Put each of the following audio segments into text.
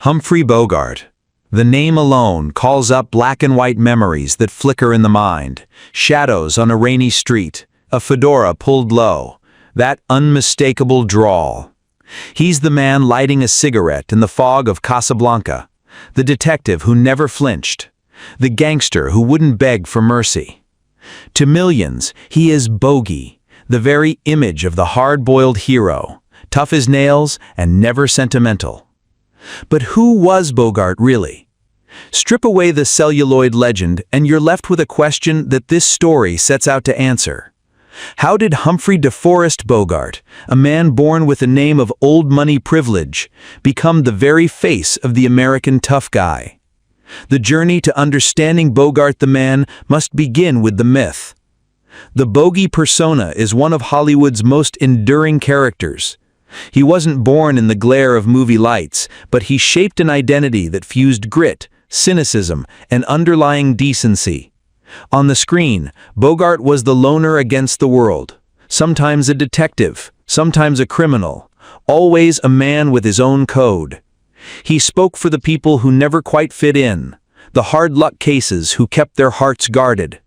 Humphrey Bogart. The name alone calls up black and white memories that flicker in the mind. Shadows on a rainy street, a fedora pulled low, that unmistakable drawl. He's the man lighting a cigarette in the fog of Casablanca, the detective who never flinched, the gangster who wouldn't beg for mercy. To millions, he is Bogey, the very image of the hard-boiled hero, tough as nails and never sentimental. But who was Bogart really? Strip away the celluloid legend and you're left with a question that this story sets out to answer. How did Humphrey DeForest Bogart, a man born with a name of old money privilege, become the very face of the American tough guy? The journey to understanding Bogart the man must begin with the myth. The Bogey persona is one of Hollywood's most enduring characters. He wasn't born in the glare of movie lights, but he shaped an identity that fused grit, cynicism, and underlying decency. On the screen, Bogart was the loner against the world, sometimes a detective, sometimes a criminal, always a man with his own code. He spoke for the people who never quite fit in, the hard-luck cases who kept their hearts guarded.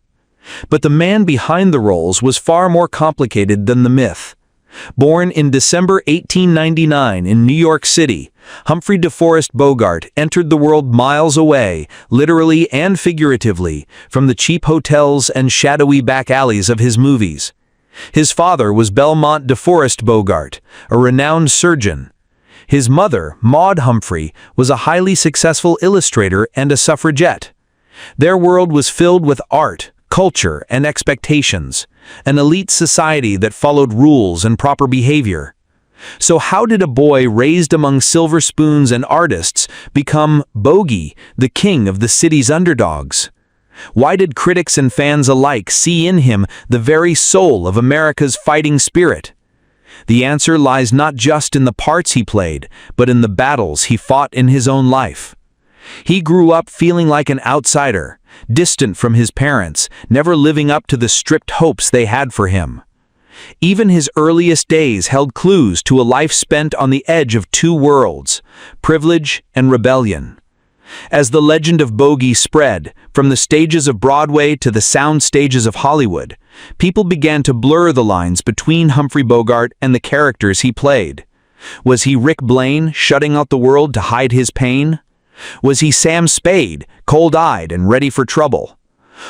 But the man behind the roles was far more complicated than the myth. Born in December 1899 in New York City, Humphrey DeForest Bogart entered the world miles away, literally and figuratively, from the cheap hotels and shadowy back alleys of his movies. His father was Belmont DeForest Bogart, a renowned surgeon. His mother, Maud Humphrey, was a highly successful illustrator and a suffragette. Their world was filled with art, culture, and expectations, an elite society that followed rules and proper behavior. So how did a boy raised among silver spoons and artists become Bogey, the king of the city's underdogs? Why did critics and fans alike see in him the very soul of America's fighting spirit? The answer lies not just in the parts he played, but in the battles he fought in his own life. He grew up feeling like an outsider, distant from his parents, never living up to the strict hopes they had for him. Even his earliest days held clues to a life spent on the edge of two worlds, privilege and rebellion. As the legend of Bogey spread, from the stages of Broadway to the sound stages of Hollywood, people began to blur the lines between Humphrey Bogart and the characters he played. Was he Rick Blaine, shutting out the world to hide his pain? Was he Sam Spade, cold-eyed and ready for trouble?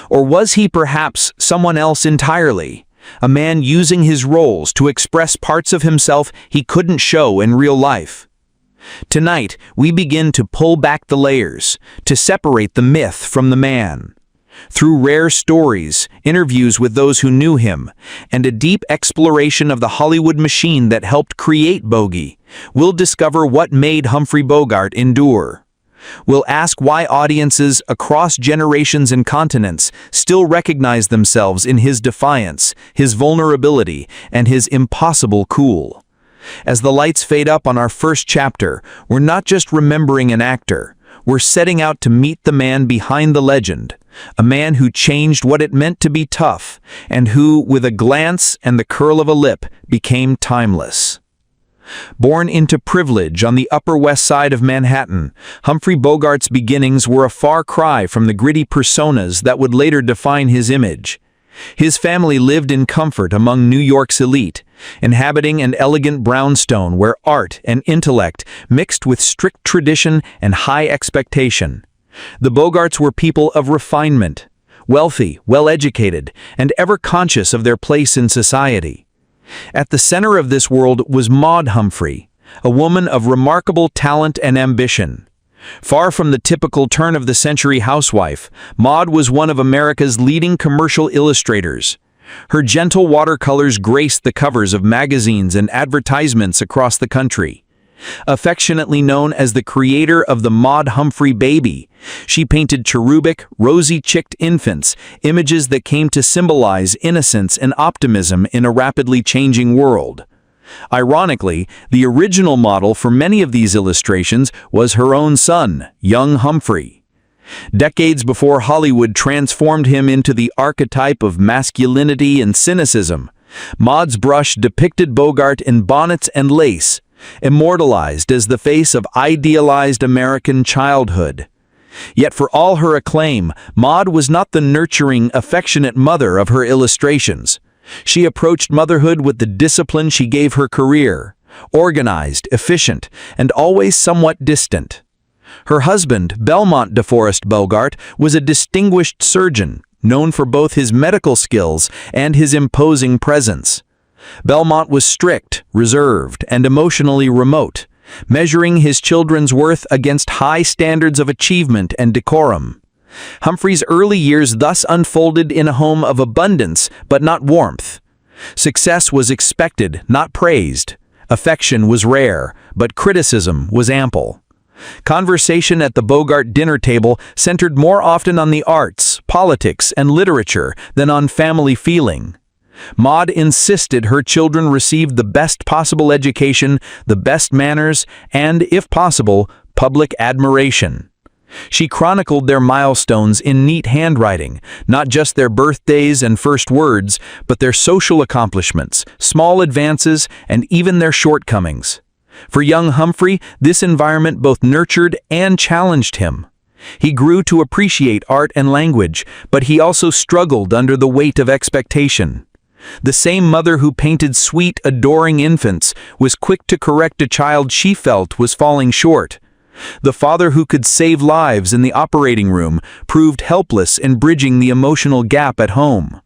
Or was he perhaps someone else entirely, a man using his roles to express parts of himself he couldn't show in real life? Tonight, we begin to pull back the layers, to separate the myth from the man. Through rare stories, interviews with those who knew him, and a deep exploration of the Hollywood machine that helped create Bogey, we'll discover what made Humphrey Bogart endure. We'll ask why audiences across generations and continents still recognize themselves in his defiance, his vulnerability, and his impossible cool. As the lights fade up on our first chapter, we're not just remembering an actor, we're setting out to meet the man behind the legend, a man who changed what it meant to be tough, and who, with a glance and the curl of a lip, became timeless. Born into privilege on the Upper West Side of Manhattan, Humphrey Bogart's beginnings were a far cry from the gritty personas that would later define his image. His family lived in comfort among New York's elite, inhabiting an elegant brownstone where art and intellect mixed with strict tradition and high expectation. The Bogarts were people of refinement, wealthy, well-educated, and ever conscious of their place in society. At the center of this world was Maud Humphrey, a woman of remarkable talent and ambition. Far from the typical turn-of-the-century housewife, Maud was one of America's leading commercial illustrators. Her gentle watercolors graced the covers of magazines and advertisements across the country. Affectionately known as the creator of the Maud Humphrey baby, she painted cherubic, rosy-cheeked infants, images that came to symbolize innocence and optimism in a rapidly changing world. Ironically, the original model for many of these illustrations was her own son, young Humphrey. Decades before Hollywood transformed him into the archetype of masculinity and cynicism, Maud's brush depicted Bogart in bonnets and lace, immortalized as the face of idealized American childhood. Yet for all her acclaim, Maude was not the nurturing, affectionate mother of her illustrations. She approached motherhood with the discipline she gave her career, organized, efficient, and always somewhat distant. Her husband, Belmont DeForest Bogart, was a distinguished surgeon, known for both his medical skills and his imposing presence. Belmont was strict, reserved, and emotionally remote, measuring his children's worth against high standards of achievement and decorum. Humphrey's early years thus unfolded in a home of abundance, but not warmth. Success was expected, not praised. Affection was rare, but criticism was ample. Conversation at the Bogart dinner table centered more often on the arts, politics, and literature than on family feeling. Maude insisted her children received the best possible education, the best manners, and, if possible, public admiration. She chronicled their milestones in neat handwriting, not just their birthdays and first words, but their social accomplishments, small advances, and even their shortcomings. For young Humphrey, this environment both nurtured and challenged him. He grew to appreciate art and language, but he also struggled under the weight of expectation. The same mother who painted sweet, adoring infants was quick to correct a child she felt was falling short. The father who could save lives in the operating room proved helpless in bridging the emotional gap at home.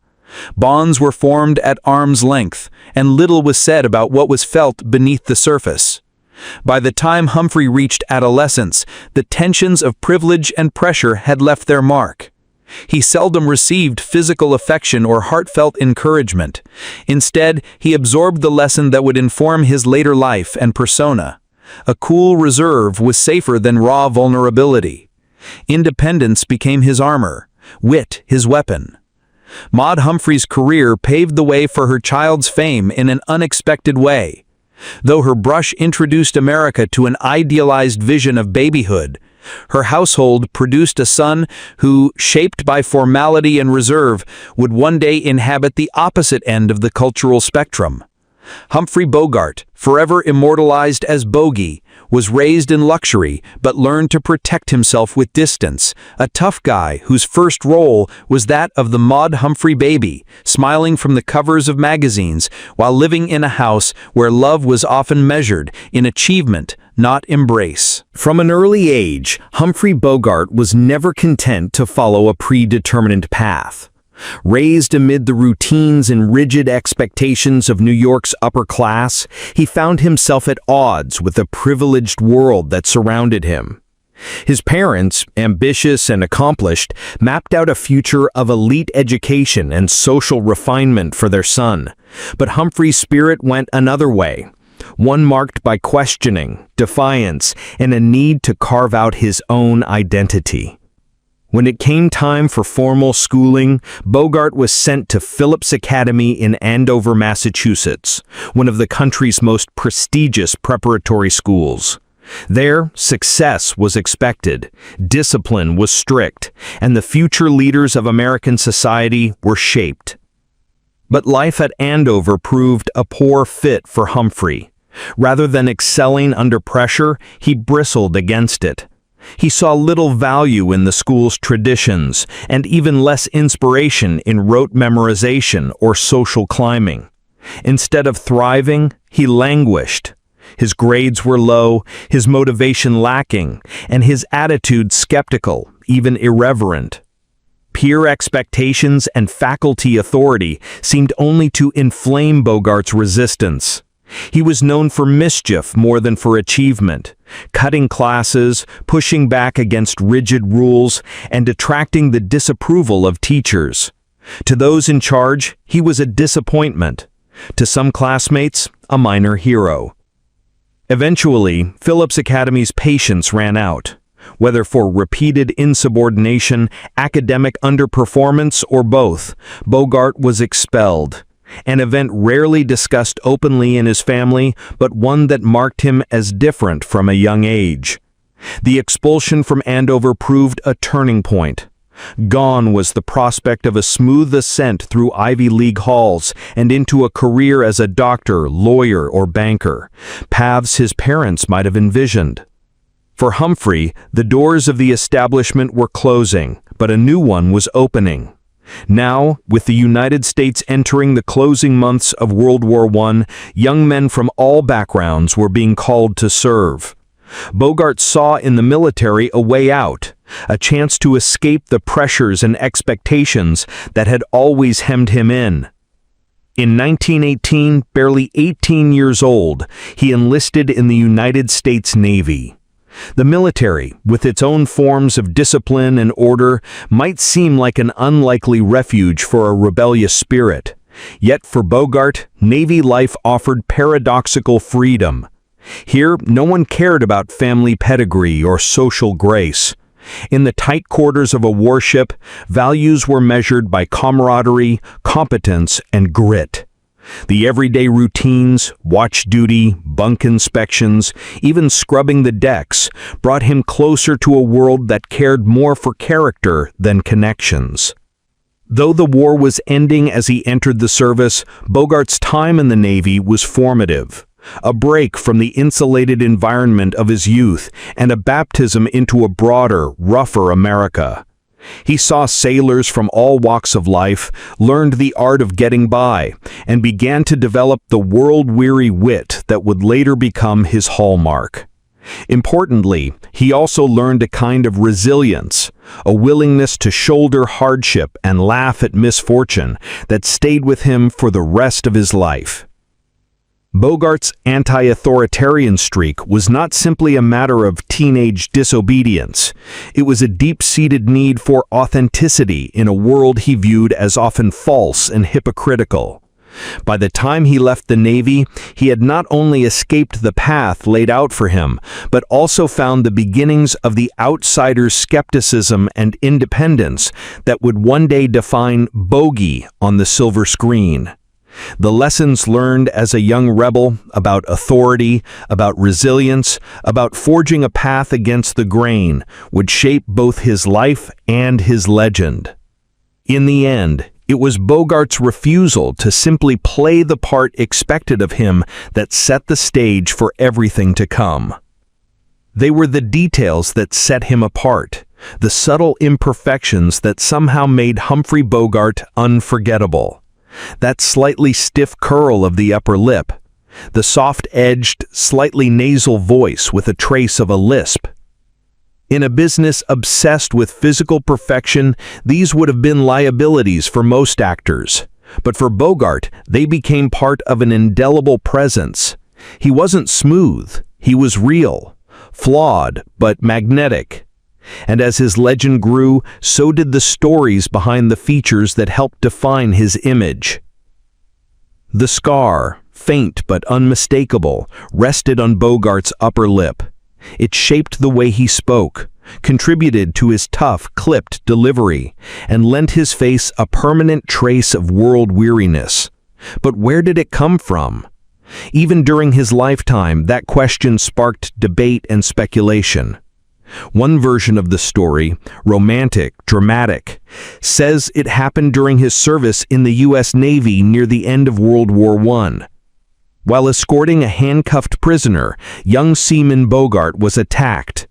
Bonds were formed at arm's length, and little was said about what was felt beneath the surface. By the time Humphrey reached adolescence, the tensions of privilege and pressure had left their mark. He seldom received physical affection or heartfelt encouragement. Instead, he absorbed the lesson that would inform his later life and persona. A cool reserve was safer than raw vulnerability. Independence became his armor, wit his weapon. Maude Humphrey's career paved the way for her child's fame in an unexpected way. Though her brush introduced America to an idealized vision of babyhood, her household produced a son who, shaped by formality and reserve, would one day inhabit the opposite end of the cultural spectrum. Humphrey Bogart, forever immortalized as Bogey, was raised in luxury but learned to protect himself with distance, a tough guy whose first role was that of the Maude Humphrey baby, smiling from the covers of magazines while living in a house where love was often measured in achievement, not embrace. From an early age, Humphrey Bogart was never content to follow a predetermined path. Raised amid the routines and rigid expectations of New York's upper class, he found himself at odds with the privileged world that surrounded him. His parents, ambitious and accomplished, mapped out a future of elite education and social refinement for their son. But Humphrey's spirit went another way, one marked by questioning, defiance, and a need to carve out his own identity. When it came time for formal schooling, Bogart was sent to Phillips Academy in Andover, Massachusetts, one of the country's most prestigious preparatory schools. There, success was expected, discipline was strict, and the future leaders of American society were shaped. But life at Andover proved a poor fit for Humphrey. Rather than excelling under pressure, he bristled against it. He saw little value in the school's traditions and even less inspiration in rote memorization or social climbing. Instead of thriving, he languished. His grades were low, his motivation lacking, and his attitude skeptical, even irreverent. Peer expectations and faculty authority seemed only to inflame Bogart's resistance. He was known for mischief more than for achievement, cutting classes, pushing back against rigid rules, and attracting the disapproval of teachers. To those in charge, he was a disappointment. To some classmates, a minor hero. Eventually, Phillips Academy's patience ran out. Whether for repeated insubordination, academic underperformance, or both, Bogart was expelled. An event rarely discussed openly in his family, but one that marked him as different from a young age. The expulsion from Andover proved a turning point. Gone was the prospect of a smooth ascent through Ivy League halls and into a career as a doctor, lawyer, or banker, paths his parents might have envisioned. For Humphrey, the doors of the establishment were closing, but a new one was opening. Now, with the United States entering the closing months of World War I, young men from all backgrounds were being called to serve. Bogart saw in the military a way out, a chance to escape the pressures and expectations that had always hemmed him in. In 1918, barely 18 years old, he enlisted in the United States Navy. The military, with its own forms of discipline and order, might seem like an unlikely refuge for a rebellious spirit. Yet for Bogart, Navy life offered paradoxical freedom. Here, no one cared about family pedigree or social grace. In the tight quarters of a warship, values were measured by camaraderie, competence, and grit. The everyday routines, watch duty, bunk inspections, even scrubbing the decks, brought him closer to a world that cared more for character than connections. Though the war was ending as he entered the service, Bogart's time in the Navy was formative. A break from the insulated environment of his youth and a baptism into a broader, rougher America. He saw sailors from all walks of life, learned the art of getting by, and began to develop the world-weary wit that would later become his hallmark. Importantly, he also learned a kind of resilience, a willingness to shoulder hardship and laugh at misfortune that stayed with him for the rest of his life. Bogart's anti-authoritarian streak was not simply a matter of teenage disobedience. It was a deep-seated need for authenticity in a world he viewed as often false and hypocritical. By the time he left the Navy, he had not only escaped the path laid out for him, but also found the beginnings of the outsider's skepticism and independence that would one day define Bogey on the silver screen. The lessons learned as a young rebel about authority, about resilience, about forging a path against the grain would shape both his life and his legend. In the end, it was Bogart's refusal to simply play the part expected of him that set the stage for everything to come. They were the details that set him apart, the subtle imperfections that somehow made Humphrey Bogart unforgettable. That slightly stiff curl of the upper lip, the soft-edged, slightly nasal voice with a trace of a lisp. In a business obsessed with physical perfection, these would have been liabilities for most actors. But for Bogart, they became part of an indelible presence. He wasn't smooth, he was real, flawed but magnetic. And as his legend grew, so did the stories behind the features that helped define his image. The scar, faint but unmistakable, rested on Bogart's upper lip. It shaped the way he spoke, contributed to his tough, clipped delivery, and lent his face a permanent trace of world weariness. But where did it come from? Even during his lifetime, that question sparked debate and speculation. One version of the story, romantic, dramatic, says it happened during his service in the U.S. Navy near the end of World War I. While escorting a handcuffed prisoner, young Seaman Bogart was attacked.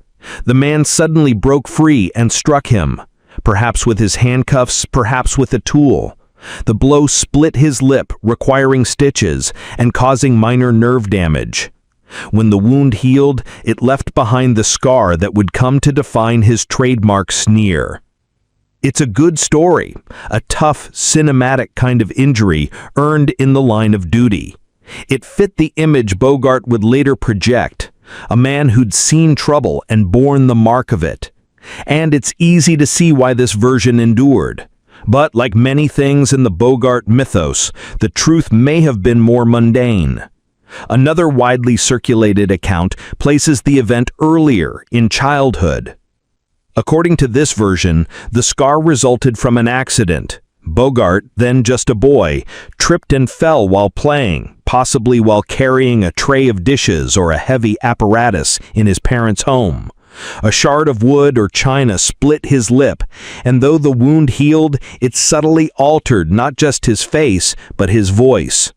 The man suddenly broke free and struck him, perhaps with his handcuffs, perhaps with a tool. The blow split his lip, requiring stitches and causing minor nerve damage. When the wound healed, it left behind the scar that would come to define his trademark sneer. It's a good story, a tough, cinematic kind of injury earned in the line of duty. It fit the image Bogart would later project, a man who'd seen trouble and borne the mark of it. And it's easy to see why this version endured. But like many things in the Bogart mythos, the truth may have been more mundane. Another widely circulated account places the event earlier, in childhood. According to this version, the scar resulted from an accident. Bogart, then just a boy, tripped and fell while playing, possibly while carrying a tray of dishes or a heavy apparatus in his parents' home. A shard of wood or china split his lip, and though the wound healed, it subtly altered not just his face, but his voice.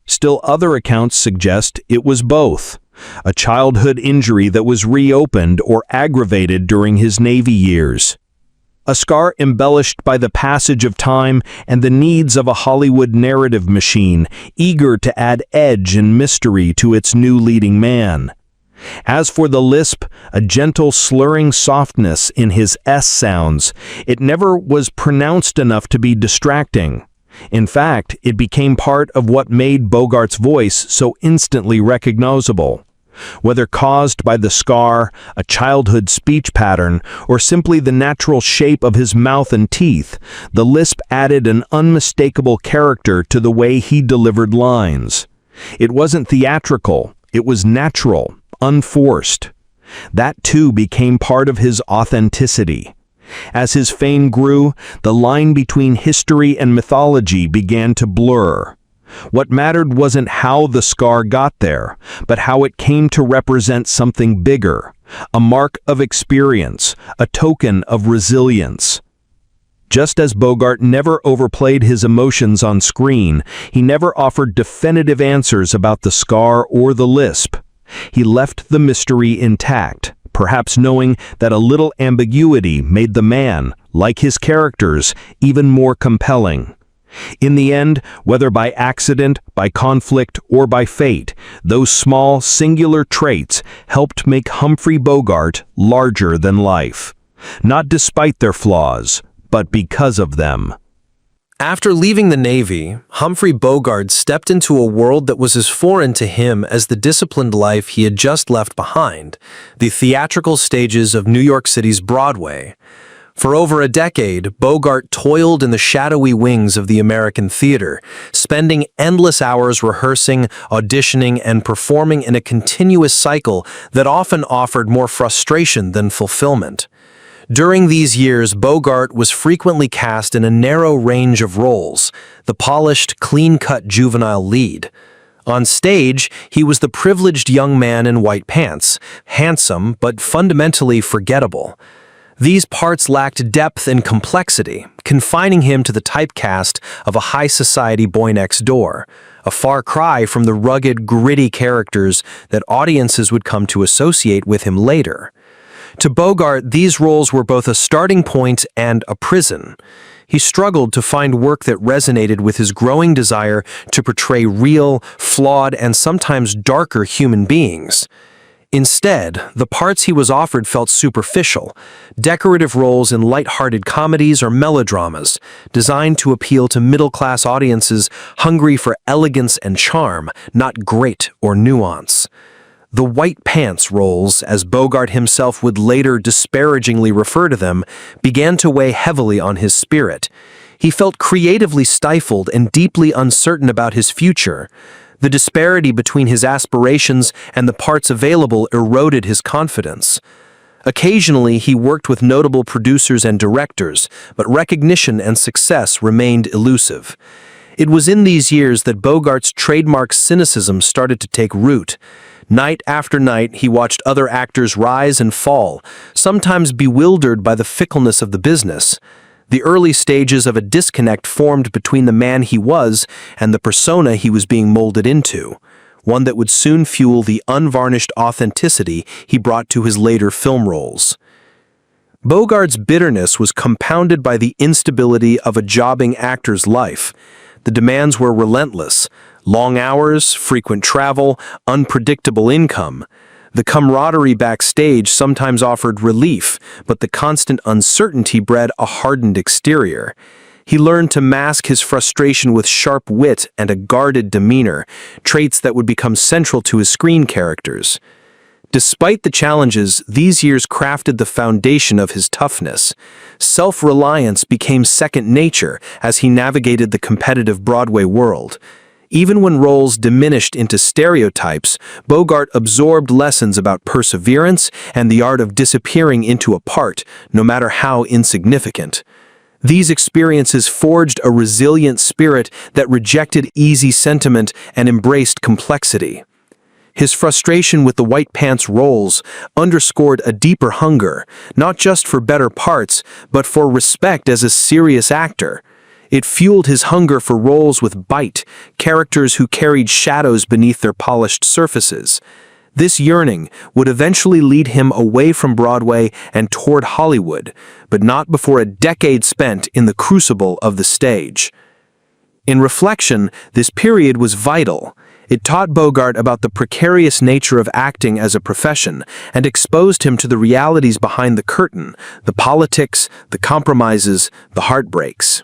Still, other accounts suggest it was both. A childhood injury that was reopened or aggravated during his Navy years. A scar embellished by the passage of time and the needs of a Hollywood narrative machine, eager to add edge and mystery to its new leading man. As for the lisp, a gentle slurring softness in his S sounds, it never was pronounced enough to be distracting. In fact, it became part of what made Bogart's voice so instantly recognizable. Whether caused by the scar, a childhood speech pattern, or simply the natural shape of his mouth and teeth, the lisp added an unmistakable character to the way he delivered lines. It wasn't theatrical, it was natural, unforced. That too became part of his authenticity. As his fame grew, the line between history and mythology began to blur. What mattered wasn't how the scar got there, but how it came to represent something bigger, a mark of experience, a token of resilience. Just as Bogart never overplayed his emotions on screen, he never offered definitive answers about the scar or the lisp. He left the mystery intact, perhaps knowing that a little ambiguity made the man, like his characters, even more compelling. In the end, whether by accident, by conflict, or by fate, those small, singular traits helped make Humphrey Bogart larger than life. Not despite their flaws, but because of them. After leaving the Navy, Humphrey Bogart stepped into a world that was as foreign to him as the disciplined life he had just left behind, the theatrical stages of New York City's Broadway. For over a decade, Bogart toiled in the shadowy wings of the American theater, spending endless hours rehearsing, auditioning, and performing in a continuous cycle that often offered more frustration than fulfillment. During these years, Bogart was frequently cast in a narrow range of roles, the polished, clean-cut juvenile lead. On stage, he was the privileged young man in white pants, handsome but fundamentally forgettable. These parts lacked depth and complexity, confining him to the typecast of a high society boy next door, a far cry from the rugged, gritty characters that audiences would come to associate with him later. To Bogart, these roles were both a starting point and a prison. He struggled to find work that resonated with his growing desire to portray real, flawed, and sometimes darker human beings. Instead, the parts he was offered felt superficial, decorative roles in light-hearted comedies or melodramas, designed to appeal to middle-class audiences hungry for elegance and charm, not grit or nuance. The white pants roles, as Bogart himself would later disparagingly refer to them, began to weigh heavily on his spirit. He felt creatively stifled and deeply uncertain about his future. The disparity between his aspirations and the parts available eroded his confidence. Occasionally, he worked with notable producers and directors, but recognition and success remained elusive. It was in these years that Bogart's trademark cynicism started to take root. Night after night, he watched other actors rise and fall, sometimes bewildered by the fickleness of the business. The early stages of a disconnect formed between the man he was and the persona he was being molded into, one that would soon fuel the unvarnished authenticity he brought to his later film roles. Bogart's bitterness was compounded by the instability of a jobbing actor's life. The demands were relentless: long hours, frequent travel, unpredictable income. The camaraderie backstage sometimes offered relief, but the constant uncertainty bred a hardened exterior. He learned to mask his frustration with sharp wit and a guarded demeanor, traits that would become central to his screen characters. Despite the challenges, these years crafted the foundation of his toughness. Self-reliance became second nature as he navigated the competitive Broadway world. Even when roles diminished into stereotypes, Bogart absorbed lessons about perseverance and the art of disappearing into a part, no matter how insignificant. These experiences forged a resilient spirit that rejected easy sentiment and embraced complexity. His frustration with the white pants roles underscored a deeper hunger, not just for better parts, but for respect as a serious actor. It fueled his hunger for roles with bite, characters who carried shadows beneath their polished surfaces. This yearning would eventually lead him away from Broadway and toward Hollywood, but not before a decade spent in the crucible of the stage. In reflection, this period was vital. It taught Bogart about the precarious nature of acting as a profession and exposed him to the realities behind the curtain, the politics, the compromises, the heartbreaks.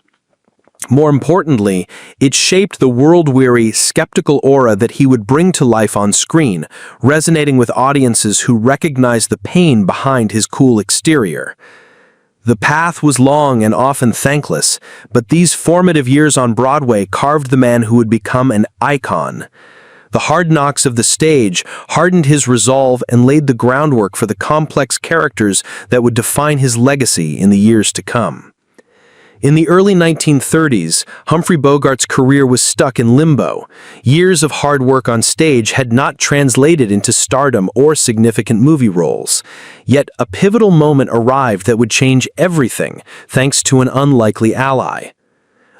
More importantly, it shaped the world-weary, skeptical aura that he would bring to life on screen, resonating with audiences who recognized the pain behind his cool exterior. The path was long and often thankless, but these formative years on Broadway carved the man who would become an icon. The hard knocks of the stage hardened his resolve and laid the groundwork for the complex characters that would define his legacy in the years to come. In the early 1930s, Humphrey Bogart's career was stuck in limbo. Years of hard work on stage had not translated into stardom or significant movie roles. Yet a pivotal moment arrived that would change everything, thanks to an unlikely ally.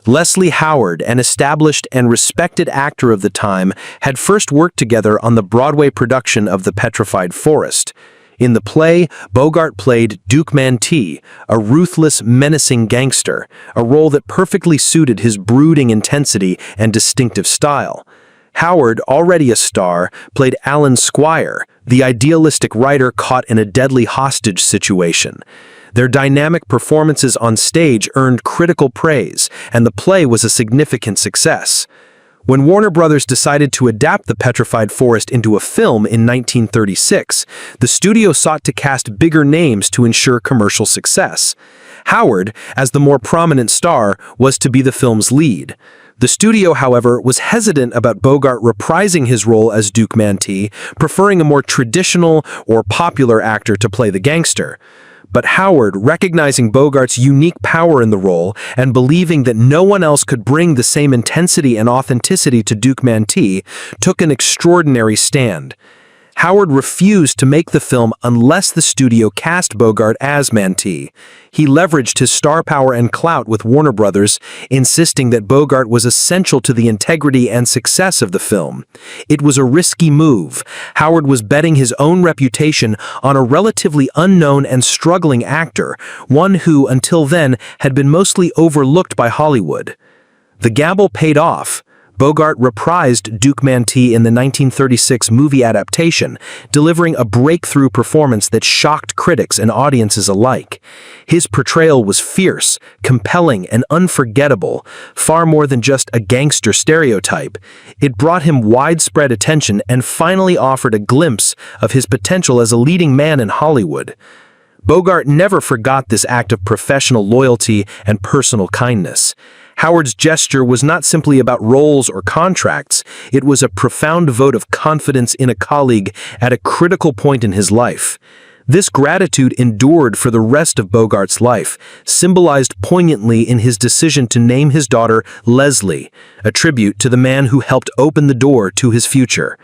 Leslie Howard, an established and respected actor of the time, had first worked together on the Broadway production of The Petrified Forest. In the play, Bogart played Duke Mantee, a ruthless, menacing gangster, a role that perfectly suited his brooding intensity and distinctive style. Howard, already a star, played Alan Squire, the idealistic writer caught in a deadly hostage situation. Their dynamic performances on stage earned critical praise, and the play was a significant success. When Warner Brothers decided to adapt The Petrified Forest into a film in 1936, the studio sought to cast bigger names to ensure commercial success. Howard, as the more prominent star, was to be the film's lead. The studio, however, was hesitant about Bogart reprising his role as Duke Mantee, preferring a more traditional or popular actor to play the gangster. But Howard, recognizing Bogart's unique power in the role and believing that no one else could bring the same intensity and authenticity to Duke Mantee, took an extraordinary stand. Howard refused to make the film unless the studio cast Bogart as Mantee. He leveraged his star power and clout with Warner Brothers, insisting that Bogart was essential to the integrity and success of the film. It was a risky move. Howard was betting his own reputation on a relatively unknown and struggling actor, one who, until then, had been mostly overlooked by Hollywood. The gamble paid off. Bogart reprised Duke Mantee in the 1936 movie adaptation, delivering a breakthrough performance that shocked critics and audiences alike. His portrayal was fierce, compelling, and unforgettable, far more than just a gangster stereotype. It brought him widespread attention and finally offered a glimpse of his potential as a leading man in Hollywood. Bogart never forgot this act of professional loyalty and personal kindness. Howard's gesture was not simply about roles or contracts, it was a profound vote of confidence in a colleague at a critical point in his life. This gratitude endured for the rest of Bogart's life, symbolized poignantly in his decision to name his daughter Leslie, a tribute to the man who helped open the door to his future.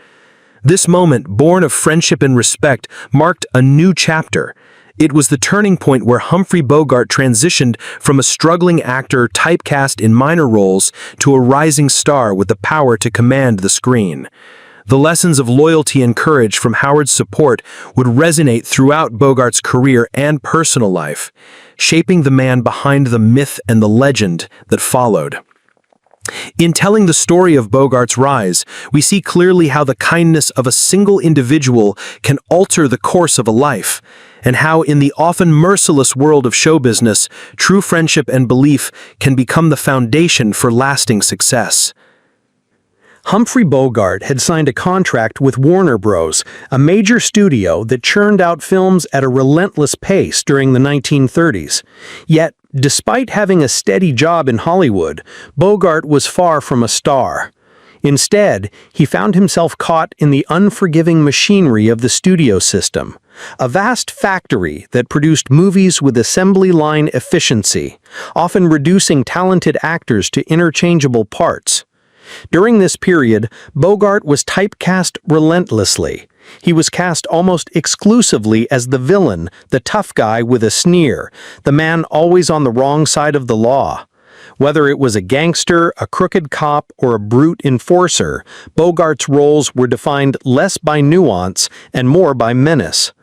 This moment, born of friendship and respect, marked a new chapter. It was the turning point where Humphrey Bogart transitioned from a struggling actor typecast in minor roles to a rising star with the power to command the screen. The lessons of loyalty and courage from Howard's support would resonate throughout Bogart's career and personal life, shaping the man behind the myth and the legend that followed. In telling the story of Bogart's rise, we see clearly how the kindness of a single individual can alter the course of a life, and how in the often merciless world of show business, true friendship and belief can become the foundation for lasting success. Humphrey Bogart had signed a contract with Warner Bros., a major studio that churned out films at a relentless pace during the 1930s. Yet, despite having a steady job in Hollywood, Bogart was far from a star. Instead, he found himself caught in the unforgiving machinery of the studio system, a vast factory that produced movies with assembly line efficiency, often reducing talented actors to interchangeable parts. During this period, Bogart was typecast relentlessly. He was cast almost exclusively as the villain, the tough guy with a sneer, the man always on the wrong side of the law. Whether it was a gangster, a crooked cop, or a brute enforcer, Bogart's roles were defined less by nuance and more by menace.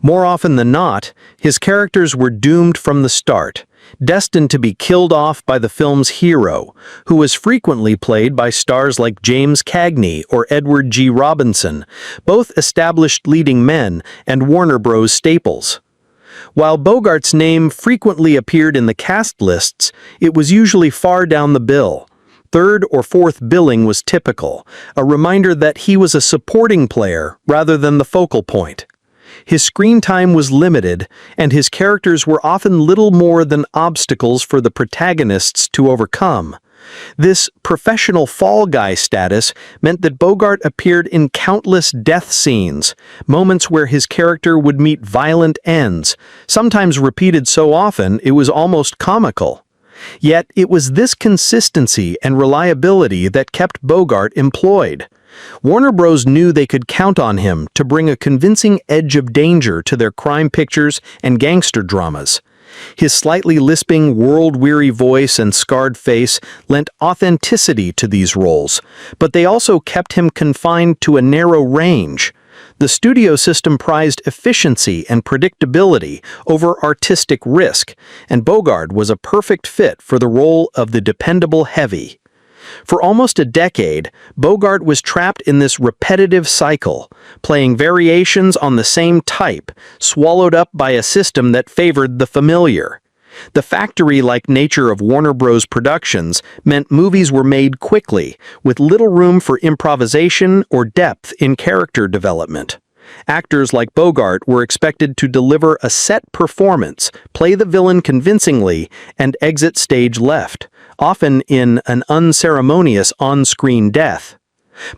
More often than not, his characters were doomed from the start, destined to be killed off by the film's hero, who was frequently played by stars like James Cagney or Edward G. Robinson, both established leading men and Warner Bros. Staples. While Bogart's name frequently appeared in the cast lists, it was usually far down the bill. Third or fourth billing was typical, a reminder that he was a supporting player rather than the focal point. His screen time was limited, and his characters were often little more than obstacles for the protagonists to overcome. This professional fall guy status meant that Bogart appeared in countless death scenes, moments where his character would meet violent ends, sometimes repeated so often it was almost comical. Yet it was this consistency and reliability that kept Bogart employed. Warner Bros. Knew they could count on him to bring a convincing edge of danger to their crime pictures and gangster dramas. His slightly lisping, world-weary voice and scarred face lent authenticity to these roles, but they also kept him confined to a narrow range. The studio system prized efficiency and predictability over artistic risk, and Bogart was a perfect fit for the role of the dependable heavy. For almost a decade, Bogart was trapped in this repetitive cycle, playing variations on the same type, swallowed up by a system that favored the familiar. The factory-like nature of Warner Bros. Productions meant movies were made quickly, with little room for improvisation or depth in character development. Actors like Bogart were expected to deliver a set performance, play the villain convincingly, and exit stage left, often in an unceremonious on-screen death.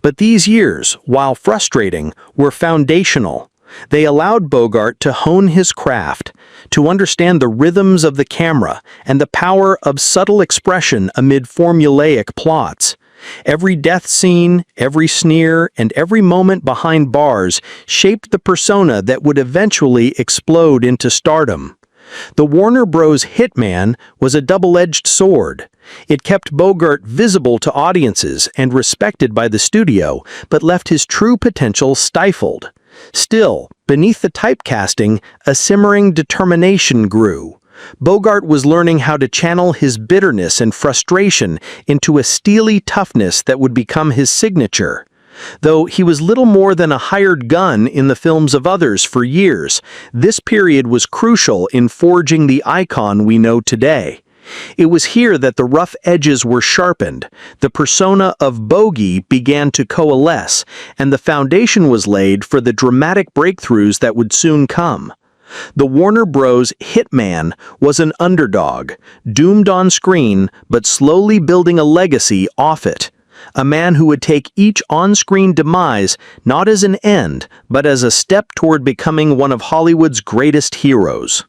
But these years, while frustrating, were foundational. They allowed Bogart to hone his craft, to understand the rhythms of the camera and the power of subtle expression amid formulaic plots. Every death scene, every sneer, and every moment behind bars shaped the persona that would eventually explode into stardom. The Warner Bros. Hitman was a double-edged sword. It kept Bogart visible to audiences and respected by the studio, but left his true potential stifled. Still, beneath the typecasting, a simmering determination grew. Bogart was learning how to channel his bitterness and frustration into a steely toughness that would become his signature. Though he was little more than a hired gun in the films of others for years, this period was crucial in forging the icon we know today. It was here that the rough edges were sharpened, the persona of Bogey began to coalesce, and the foundation was laid for the dramatic breakthroughs that would soon come. The Warner Bros. Hitman was an underdog, doomed on screen, but slowly building a legacy off it. A man who would take each on-screen demise not as an end, but as a step toward becoming one of Hollywood's greatest heroes.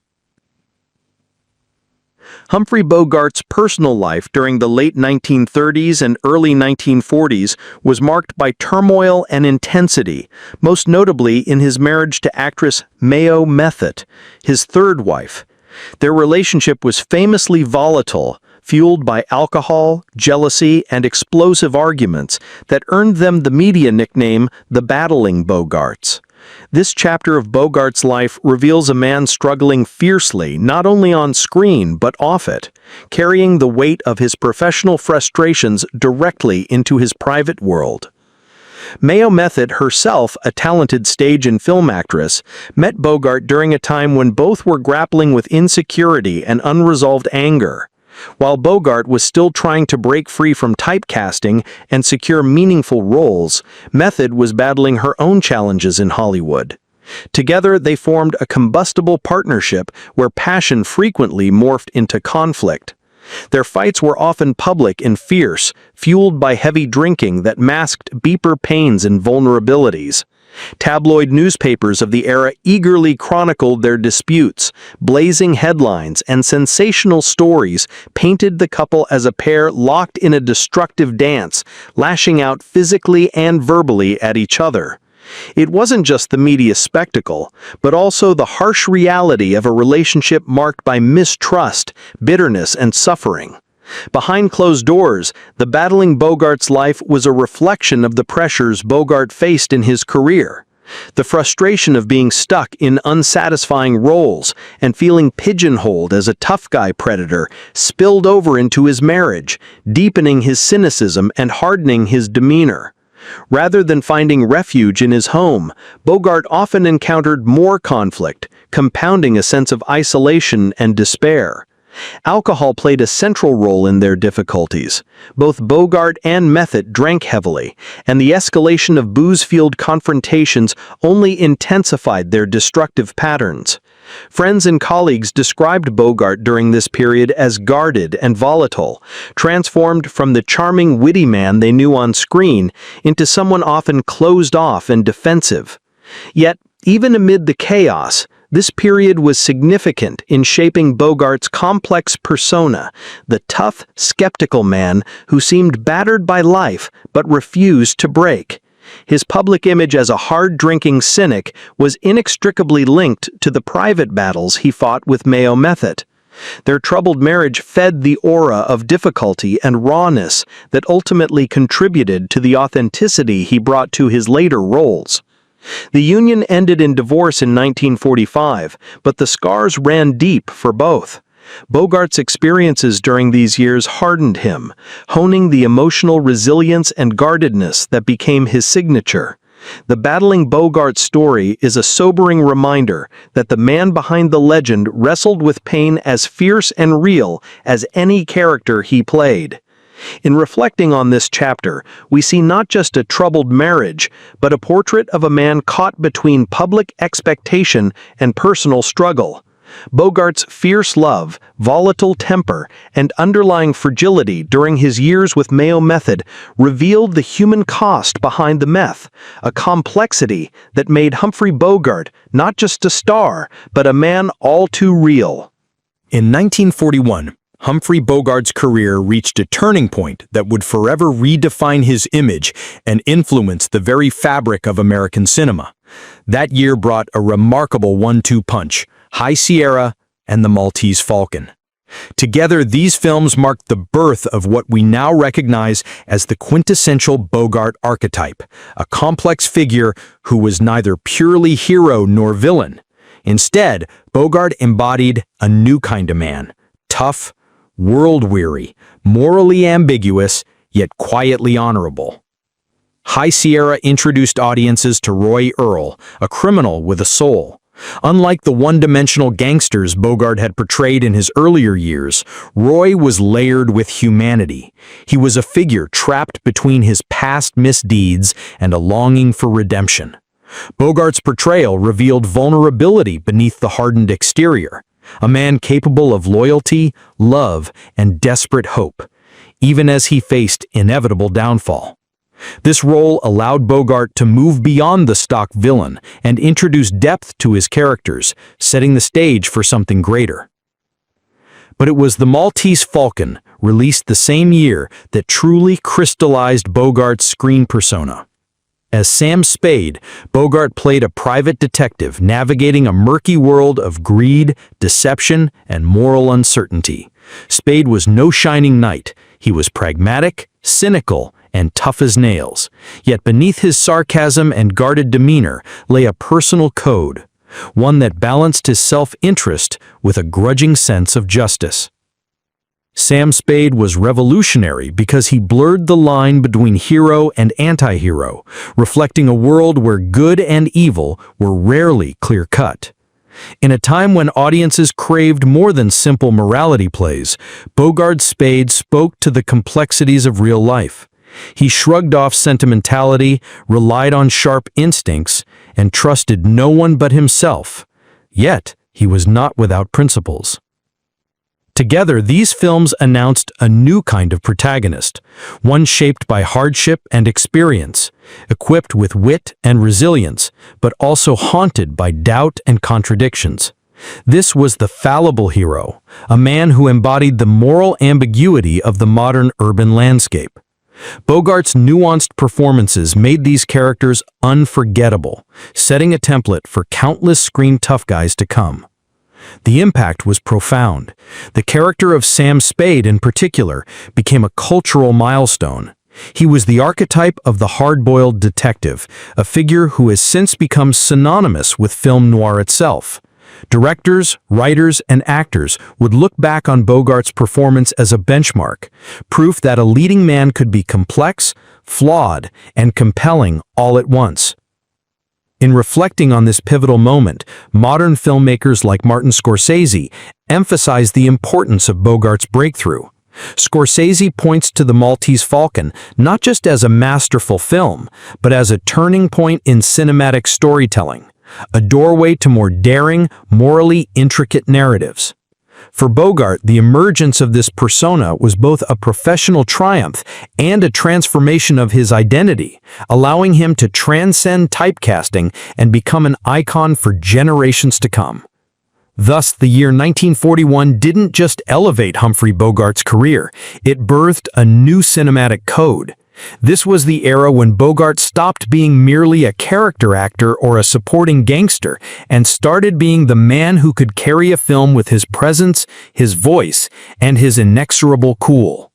Humphrey Bogart's personal life during the late 1930s and early 1940s was marked by turmoil and intensity, most notably in his marriage to actress Mayo Methot, his third wife. Their relationship was famously volatile, fueled by alcohol, jealousy, and explosive arguments that earned them the media nickname the Battling Bogarts. This chapter of Bogart's life reveals a man struggling fiercely not only on screen but off it, carrying the weight of his professional frustrations directly into his private world. Mayo Methot, herself a talented stage and film actress, met Bogart during a time when both were grappling with insecurity and unresolved anger. While Bogart was still trying to break free from typecasting and secure meaningful roles, Method was battling her own challenges in Hollywood. Together, they formed a combustible partnership where passion frequently morphed into conflict. Their fights were often public and fierce, fueled by heavy drinking that masked deeper pains and vulnerabilities. Tabloid newspapers of the era eagerly chronicled their disputes. Blazing headlines and sensational stories painted the couple as a pair locked in a destructive dance, lashing out physically and verbally at each other. It wasn't just the media spectacle, but also the harsh reality of a relationship marked by mistrust, bitterness, and suffering. Behind closed doors, the battling Bogart's life was a reflection of the pressures Bogart faced in his career. The frustration of being stuck in unsatisfying roles and feeling pigeonholed as a tough guy predator spilled over into his marriage, deepening his cynicism and hardening his demeanor. Rather than finding refuge in his home, Bogart often encountered more conflict, compounding a sense of isolation and despair. Alcohol played a central role in their difficulties. Both Bogart and Method drank heavily, and the escalation of booze-fueled confrontations only intensified their destructive patterns. Friends and colleagues described Bogart during this period as guarded and volatile, transformed from the charming, witty man they knew on screen into someone often closed off and defensive. Yet, even amid the chaos, this period was significant in shaping Bogart's complex persona, the tough, skeptical man who seemed battered by life but refused to break. His public image as a hard-drinking cynic was inextricably linked to the private battles he fought with Mayo Method. Their troubled marriage fed the aura of difficulty and rawness that ultimately contributed to the authenticity he brought to his later roles. The union ended in divorce in 1945, but the scars ran deep for both. Bogart's experiences during these years hardened him, honing the emotional resilience and guardedness that became his signature. The battling Bogart story is a sobering reminder that the man behind the legend wrestled with pain as fierce and real as any character he played. In reflecting on this chapter, we see not just a troubled marriage, but a portrait of a man caught between public expectation and personal struggle. Bogart's fierce love, volatile temper, and underlying fragility during his years with Mayo Method revealed the human cost behind the meth, a complexity that made Humphrey Bogart not just a star, but a man all too real. In 1941, Humphrey Bogart's career reached a turning point that would forever redefine his image and influence the very fabric of American cinema. That year brought a remarkable one-two punch: High Sierra and the Maltese Falcon. Together, these films marked the birth of what we now recognize as the quintessential Bogart archetype, a complex figure who was neither purely hero nor villain. Instead, Bogart embodied a new kind of man: tough, world-weary, morally ambiguous, yet quietly honorable. High Sierra introduced audiences to Roy Earl, a criminal with a soul. Unlike the one-dimensional gangsters Bogart had portrayed in his earlier years, Roy was layered with humanity. He was a figure trapped between his past misdeeds and a longing for redemption. Bogart's portrayal revealed vulnerability beneath the hardened exterior, a man capable of loyalty, love, and desperate hope, even as he faced inevitable downfall. This role allowed Bogart to move beyond the stock villain and introduce depth to his characters, setting the stage for something greater. But it was The Maltese Falcon, released the same year, that truly crystallized Bogart's screen persona. As Sam Spade, Bogart played a private detective navigating a murky world of greed, deception, and moral uncertainty. Spade was no shining knight. He was pragmatic, cynical, and tough as nails. Yet beneath his sarcasm and guarded demeanor lay a personal code, one that balanced his self-interest with a grudging sense of justice. Sam Spade was revolutionary because he blurred the line between hero and anti-hero, reflecting a world where good and evil were rarely clear-cut. In a time when audiences craved more than simple morality plays, Bogart's Spade spoke to the complexities of real life. He shrugged off sentimentality, relied on sharp instincts, and trusted no one but himself. Yet, he was not without principles. Together, these films announced a new kind of protagonist, one shaped by hardship and experience, equipped with wit and resilience, but also haunted by doubt and contradictions. This was the fallible hero, a man who embodied the moral ambiguity of the modern urban landscape. Bogart's nuanced performances made these characters unforgettable, setting a template for countless screen tough guys to come. The impact was profound. The character of Sam Spade, in particular, became a cultural milestone. He was the archetype of the hard-boiled detective, a figure who has since become synonymous with film noir itself. Directors, writers, and actors would look back on Bogart's performance as a benchmark, proof that a leading man could be complex, flawed, and compelling all at once. In reflecting on this pivotal moment, modern filmmakers like Martin Scorsese emphasize the importance of Bogart's breakthrough. Scorsese points to the Maltese Falcon not just as a masterful film, but as a turning point in cinematic storytelling, a doorway to more daring, morally intricate narratives. For Bogart, the emergence of this persona was both a professional triumph and a transformation of his identity, allowing him to transcend typecasting and become an icon for generations to come. Thus, the year 1941 didn't just elevate Humphrey Bogart's career, it birthed a new cinematic code. This was the era when Bogart stopped being merely a character actor or a supporting gangster and started being the man who could carry a film with his presence, his voice, and his inexorable cool.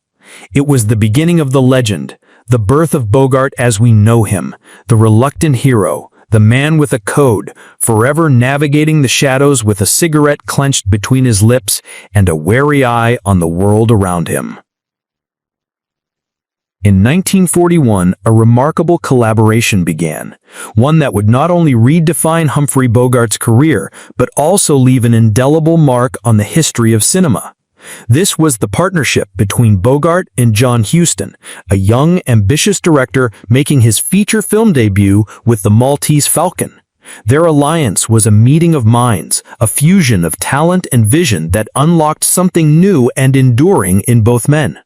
It was the beginning of the legend, the birth of Bogart as we know him, the reluctant hero, the man with a code, forever navigating the shadows with a cigarette clenched between his lips and a wary eye on the world around him. In 1941, a remarkable collaboration began, one that would not only redefine Humphrey Bogart's career, but also leave an indelible mark on the history of cinema. This was the partnership between Bogart and John Huston, a young, ambitious director making his feature film debut with the Maltese Falcon. Their alliance was a meeting of minds, a fusion of talent and vision that unlocked something new and enduring in both men.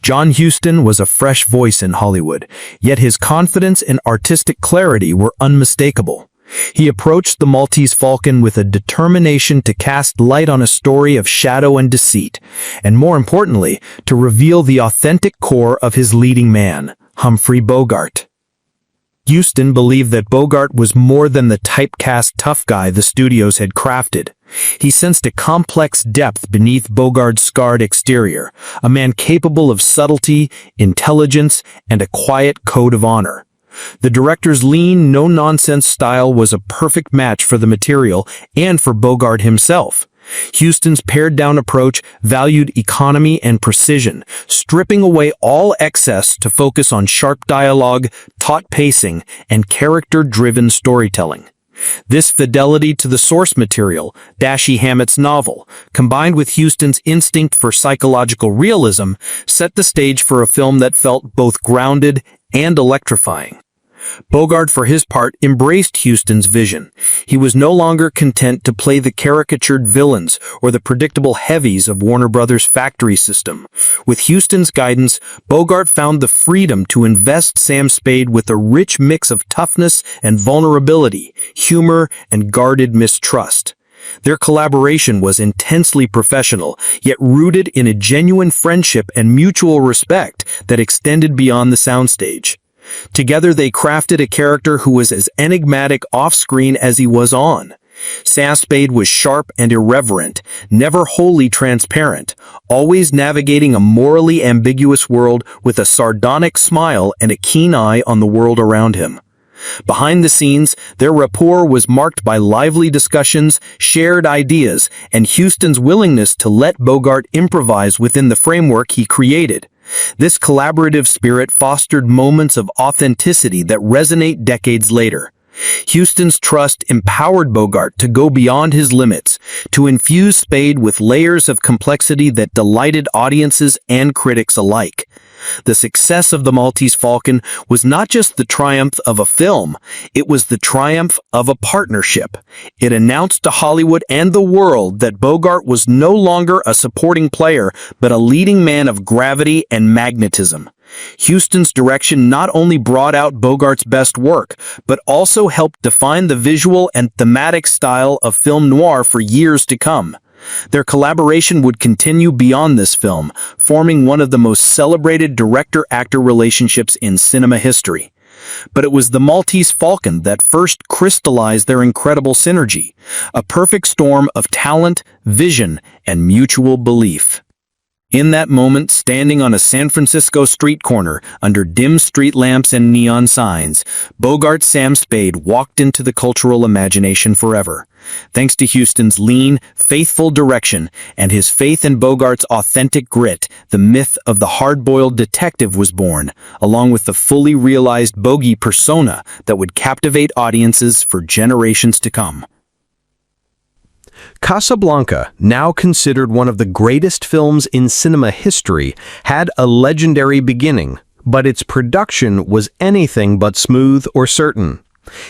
John Huston was a fresh voice in Hollywood, yet his confidence and artistic clarity were unmistakable. He approached the Maltese Falcon with a determination to cast light on a story of shadow and deceit, and more importantly, to reveal the authentic core of his leading man, Humphrey Bogart. Huston believed that Bogart was more than the typecast tough guy the studios had crafted. He sensed a complex depth beneath Bogart's scarred exterior, a man capable of subtlety, intelligence, and a quiet code of honor. The director's lean, no-nonsense style was a perfect match for the material and for Bogart himself. Huston's pared-down approach valued economy and precision, stripping away all excess to focus on sharp dialogue, taut pacing, and character-driven storytelling. This fidelity to the source material, Dashiell Hammett's novel, combined with Huston's instinct for psychological realism, set the stage for a film that felt both grounded and electrifying. Bogart, for his part, embraced Huston's vision. He was no longer content to play the caricatured villains or the predictable heavies of Warner Brothers' factory system. With Huston's guidance, Bogart found the freedom to invest Sam Spade with a rich mix of toughness and vulnerability, humor and guarded mistrust. Their collaboration was intensely professional, yet rooted in a genuine friendship and mutual respect that extended beyond the soundstage. Together they crafted a character who was as enigmatic off-screen as he was on. Sam Spade was sharp and irreverent, never wholly transparent, always navigating a morally ambiguous world with a sardonic smile and a keen eye on the world around him. Behind the scenes, their rapport was marked by lively discussions, shared ideas, and Huston's willingness to let Bogart improvise within the framework he created. This collaborative spirit fostered moments of authenticity that resonate decades later. Huston's trust empowered Bogart to go beyond his limits, to infuse Spade with layers of complexity that delighted audiences and critics alike. The success of the Maltese Falcon was not just the triumph of a film, it was the triumph of a partnership. It announced to Hollywood and the world that Bogart was no longer a supporting player, but a leading man of gravity and magnetism. Huston's direction not only brought out Bogart's best work, but also helped define the visual and thematic style of film noir for years to come. Their collaboration would continue beyond this film, forming one of the most celebrated director-actor relationships in cinema history. But it was the Maltese Falcon that first crystallized their incredible synergy, a perfect storm of talent, vision, and mutual belief. In that moment, standing on a San Francisco street corner, under dim street lamps and neon signs, Bogart's Sam Spade walked into the cultural imagination forever. Thanks to Huston's lean, faithful direction and his faith in Bogart's authentic grit, the myth of the hard-boiled detective was born, along with the fully realized Bogey persona that would captivate audiences for generations to come. Casablanca, now considered one of the greatest films in cinema history, had a legendary beginning, but its production was anything but smooth or certain.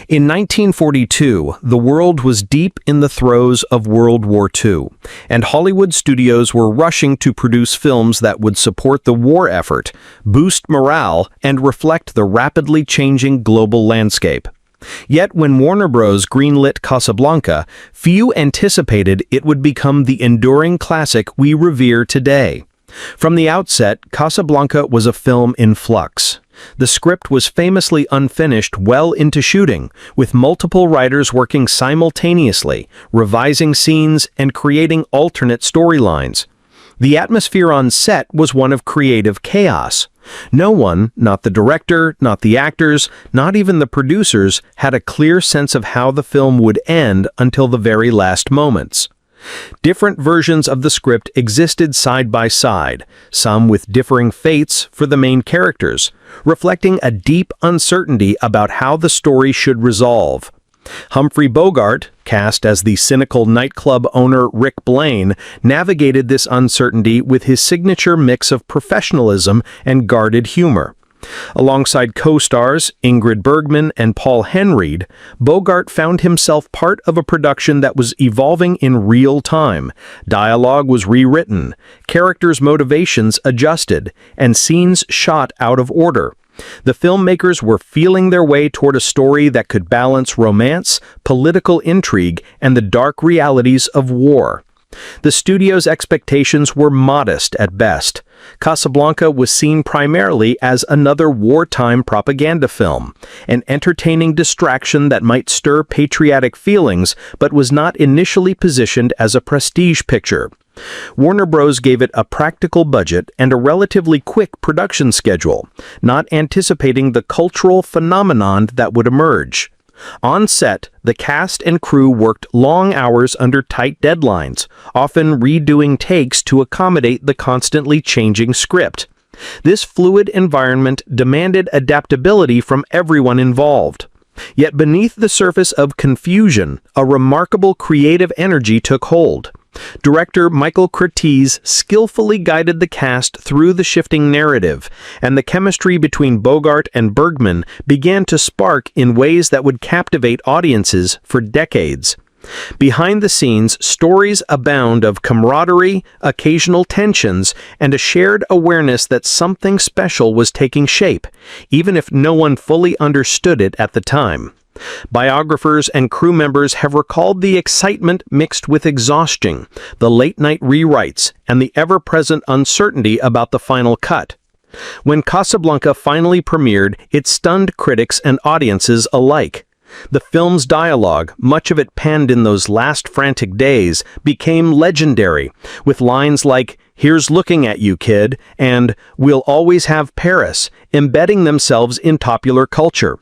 In 1942, the world was deep in the throes of World War II, and Hollywood studios were rushing to produce films that would support the war effort, boost morale, and reflect the rapidly changing global landscape. Yet when Warner Bros. Greenlit Casablanca, few anticipated it would become the enduring classic we revere today. From the outset, Casablanca was a film in flux. The script was famously unfinished well into shooting, with multiple writers working simultaneously, revising scenes and creating alternate storylines. The atmosphere on set was one of creative chaos. No one, not the director, not the actors, not even the producers, had a clear sense of how the film would end until the very last moments. Different versions of the script existed side by side, some with differing fates for the main characters, reflecting a deep uncertainty about how the story should resolve. Humphrey Bogart, cast as the cynical nightclub owner Rick Blaine, navigated this uncertainty with his signature mix of professionalism and guarded humor. Alongside co-stars Ingrid Bergman and Paul Henreid, Bogart found himself part of a production that was evolving in real time. Dialogue was rewritten, characters' motivations adjusted, and scenes shot out of order. The filmmakers were feeling their way toward a story that could balance romance, political intrigue, and the dark realities of war. The studio's expectations were modest at best. Casablanca was seen primarily as another wartime propaganda film, an entertaining distraction that might stir patriotic feelings but was not initially positioned as a prestige picture. Warner Bros. Gave it a practical budget and a relatively quick production schedule, not anticipating the cultural phenomenon that would emerge. On set, the cast and crew worked long hours under tight deadlines, often redoing takes to accommodate the constantly changing script. This fluid environment demanded adaptability from everyone involved. Yet beneath the surface of confusion, a remarkable creative energy took hold. Director Michael Curtiz skillfully guided the cast through the shifting narrative, and the chemistry between Bogart and Bergman began to spark in ways that would captivate audiences for decades. Behind the scenes, stories abound of camaraderie, occasional tensions, and a shared awareness that something special was taking shape, even if no one fully understood it at the time. Biographers and crew members have recalled the excitement mixed with exhaustion, the late-night rewrites, and the ever-present uncertainty about the final cut. When Casablanca finally premiered, it stunned critics and audiences alike. The film's dialogue, much of it penned in those last frantic days, became legendary, with lines like, "Here's looking at you, kid," and "We'll always have Paris," embedding themselves in popular culture.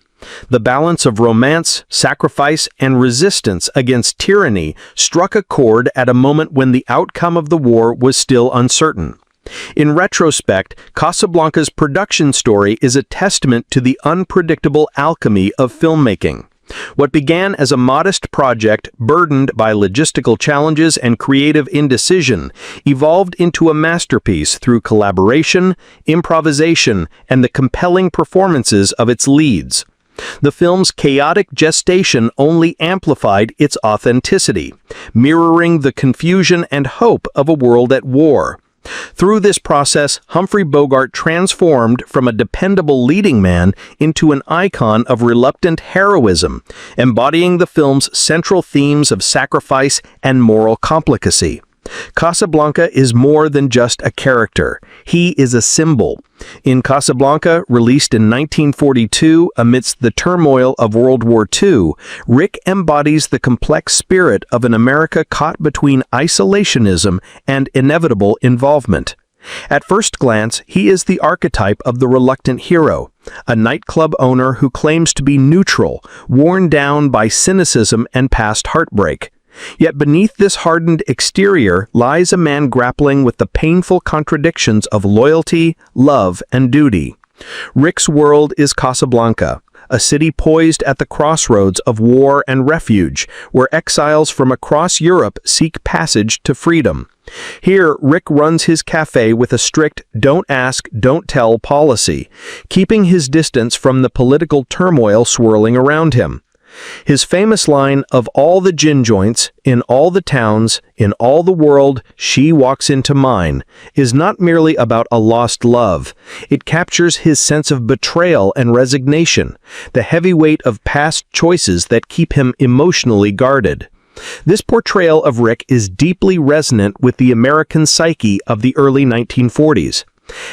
The balance of romance, sacrifice, and resistance against tyranny struck a chord at a moment when the outcome of the war was still uncertain. In retrospect, Casablanca's production story is a testament to the unpredictable alchemy of filmmaking. What began as a modest project burdened by logistical challenges and creative indecision evolved into a masterpiece through collaboration, improvisation, and the compelling performances of its leads. The film's chaotic gestation only amplified its authenticity, mirroring the confusion and hope of a world at war. Through this process, Humphrey Bogart transformed from a dependable leading man into an icon of reluctant heroism, embodying the film's central themes of sacrifice and moral complicacy. Casablanca is more than just a character. He is a symbol. In Casablanca, released in 1942 amidst the turmoil of World War II, Rick embodies the complex spirit of an America caught between isolationism and inevitable involvement. At first glance, he is the archetype of the reluctant hero, a nightclub owner who claims to be neutral, worn down by cynicism and past heartbreak. Yet beneath this hardened exterior lies a man grappling with the painful contradictions of loyalty, love, and duty. Rick's world is Casablanca, a city poised at the crossroads of war and refuge, where exiles from across Europe seek passage to freedom. Here, Rick runs his cafe with a strict don't ask, don't tell policy, keeping his distance from the political turmoil swirling around him. His famous line, "Of all the gin joints, in all the towns, in all the world, she walks into mine," is not merely about a lost love. It captures his sense of betrayal and resignation, the heavy weight of past choices that keep him emotionally guarded. This portrayal of Rick is deeply resonant with the American psyche of the early 1940s.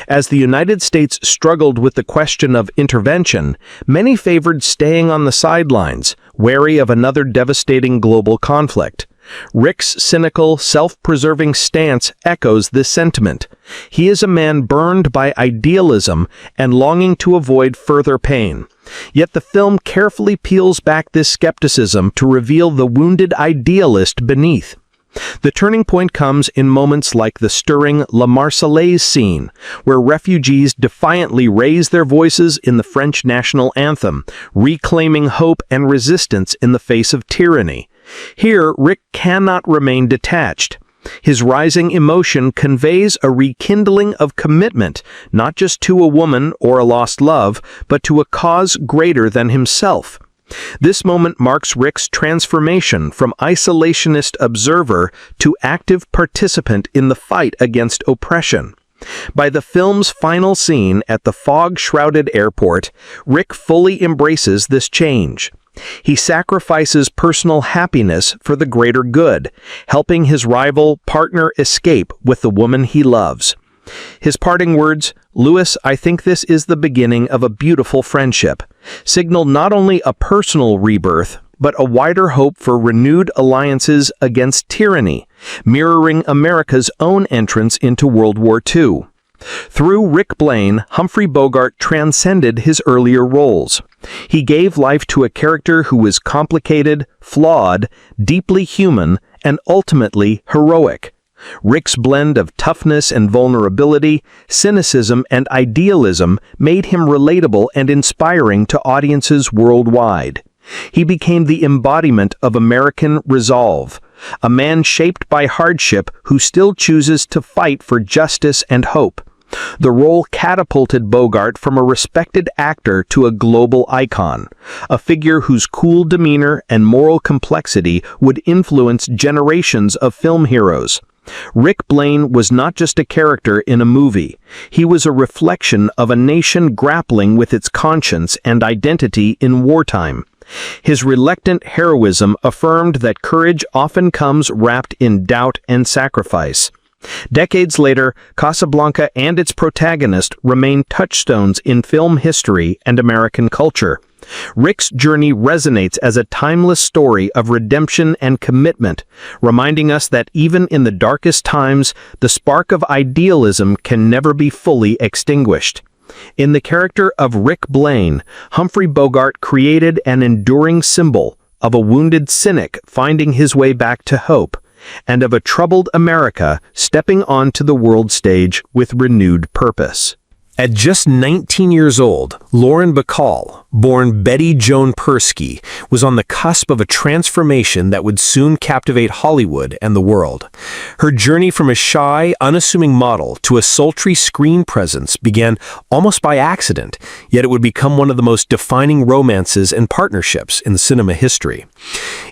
As the United States struggled with the question of intervention, many favored staying on the sidelines, wary of another devastating global conflict. Rick's cynical, self-preserving stance echoes this sentiment. He is a man burned by idealism and longing to avoid further pain. Yet the film carefully peels back this skepticism to reveal the wounded idealist beneath. The turning point comes in moments like the stirring La Marseillaise scene, where refugees defiantly raise their voices in the French national anthem, reclaiming hope and resistance in the face of tyranny. Here, Rick cannot remain detached. His rising emotion conveys a rekindling of commitment, not just to a woman or a lost love, but to a cause greater than himself. This moment marks Rick's transformation from isolationist observer to active participant in the fight against oppression. By the film's final scene at the fog-shrouded airport, Rick fully embraces this change. He sacrifices personal happiness for the greater good, helping his rival partner escape with the woman he loves. His parting words, "Louis, I think this is the beginning of a beautiful friendship," signal not only a personal rebirth, but a wider hope for renewed alliances against tyranny, mirroring America's own entrance into World War II. Through Rick Blaine, Humphrey Bogart transcended his earlier roles. He gave life to a character who was complicated, flawed, deeply human, and ultimately heroic. Rick's blend of toughness and vulnerability, cynicism and idealism made him relatable and inspiring to audiences worldwide. He became the embodiment of American resolve, a man shaped by hardship who still chooses to fight for justice and hope. The role catapulted Bogart from a respected actor to a global icon, a figure whose cool demeanor and moral complexity would influence generations of film heroes. Rick Blaine was not just a character in a movie. He was a reflection of a nation grappling with its conscience and identity in wartime. His reluctant heroism affirmed that courage often comes wrapped in doubt and sacrifice. Decades later, Casablanca and its protagonist remain touchstones in film history and American culture. Rick's journey resonates as a timeless story of redemption and commitment, reminding us that even in the darkest times, the spark of idealism can never be fully extinguished. In the character of Rick Blaine, Humphrey Bogart created an enduring symbol of a wounded cynic finding his way back to hope, and of a troubled America stepping onto the world stage with renewed purpose. At just 19 years old, Lauren Bacall, born Betty Joan Persky, was on the cusp of a transformation that would soon captivate Hollywood and the world. Her journey from a shy, unassuming model to a sultry screen presence began almost by accident, yet it would become one of the most defining romances and partnerships in cinema history.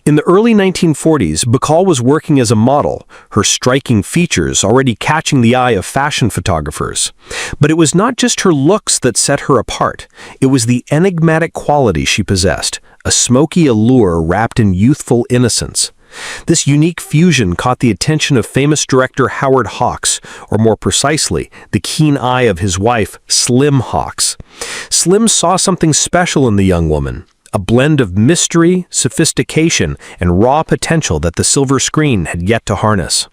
In the early 1940s, Bacall was working as a model, her striking features already catching the eye of fashion photographers. But it was not just her looks that set her apart. It was the enigmatic quality she possessed, a smoky allure wrapped in youthful innocence. This unique fusion caught the attention of famous director Howard Hawks, or more precisely, the keen eye of his wife, Slim Hawks. Slim saw something special in the young woman, a blend of mystery, sophistication, and raw potential that the silver screen had yet to harness.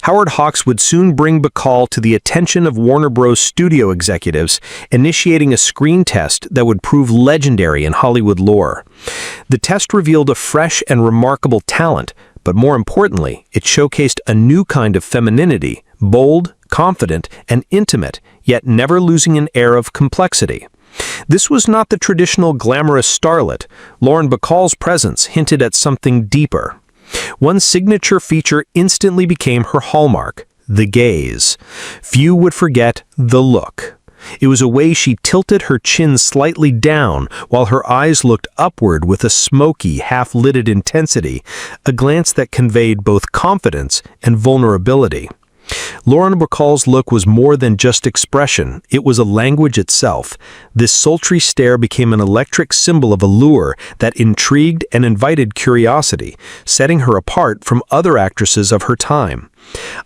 Howard Hawks would soon bring Bacall to the attention of Warner Bros. Studio executives, initiating a screen test that would prove legendary in Hollywood lore. The test revealed a fresh and remarkable talent, but more importantly, it showcased a new kind of femininity, bold, confident, and intimate, yet never losing an air of complexity. This was not the traditional glamorous starlet. Lauren Bacall's presence hinted at something deeper. One signature feature instantly became her hallmark, the gaze. Few would forget the look. It was a way she tilted her chin slightly down while her eyes looked upward with a smoky, half-lidded intensity, a glance that conveyed both confidence and vulnerability. Lauren Bacall's look was more than just expression, it was a language itself. This sultry stare became an electric symbol of allure that intrigued and invited curiosity, setting her apart from other actresses of her time.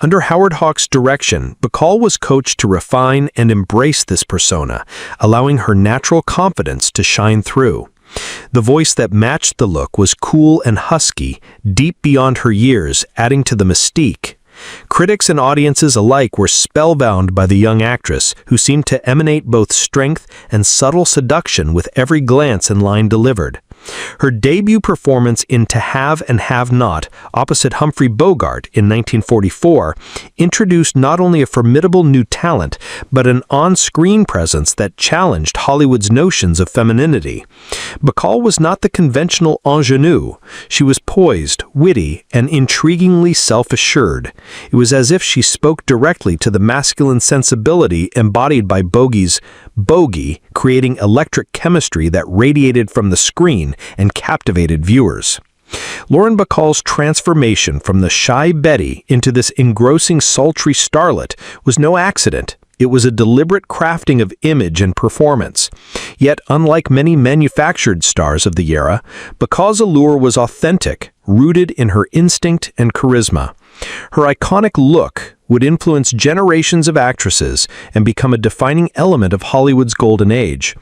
Under Howard Hawks' direction, Bacall was coached to refine and embrace this persona, allowing her natural confidence to shine through. The voice that matched the look was cool and husky, deep beyond her years, adding to the mystique. Critics and audiences alike were spellbound by the young actress, who seemed to emanate both strength and subtle seduction with every glance and line delivered. Her debut performance in To Have and Have Not, opposite Humphrey Bogart in 1944, introduced not only a formidable new talent, but an on-screen presence that challenged Hollywood's notions of femininity. Bacall was not the conventional ingenue. She was poised, witty, and intriguingly self-assured. It was as if she spoke directly to the masculine sensibility embodied by Bogey's Bogey, creating electric chemistry that radiated from the screen and captivated viewers. Lauren Bacall's transformation from the shy Betty into this engrossing sultry starlet was no accident. It was a deliberate crafting of image and performance. Yet, unlike many manufactured stars of the era, Bacall's allure was authentic, rooted in her instinct and charisma. Her iconic look would influence generations of actresses and become a defining element of Hollywood's golden age.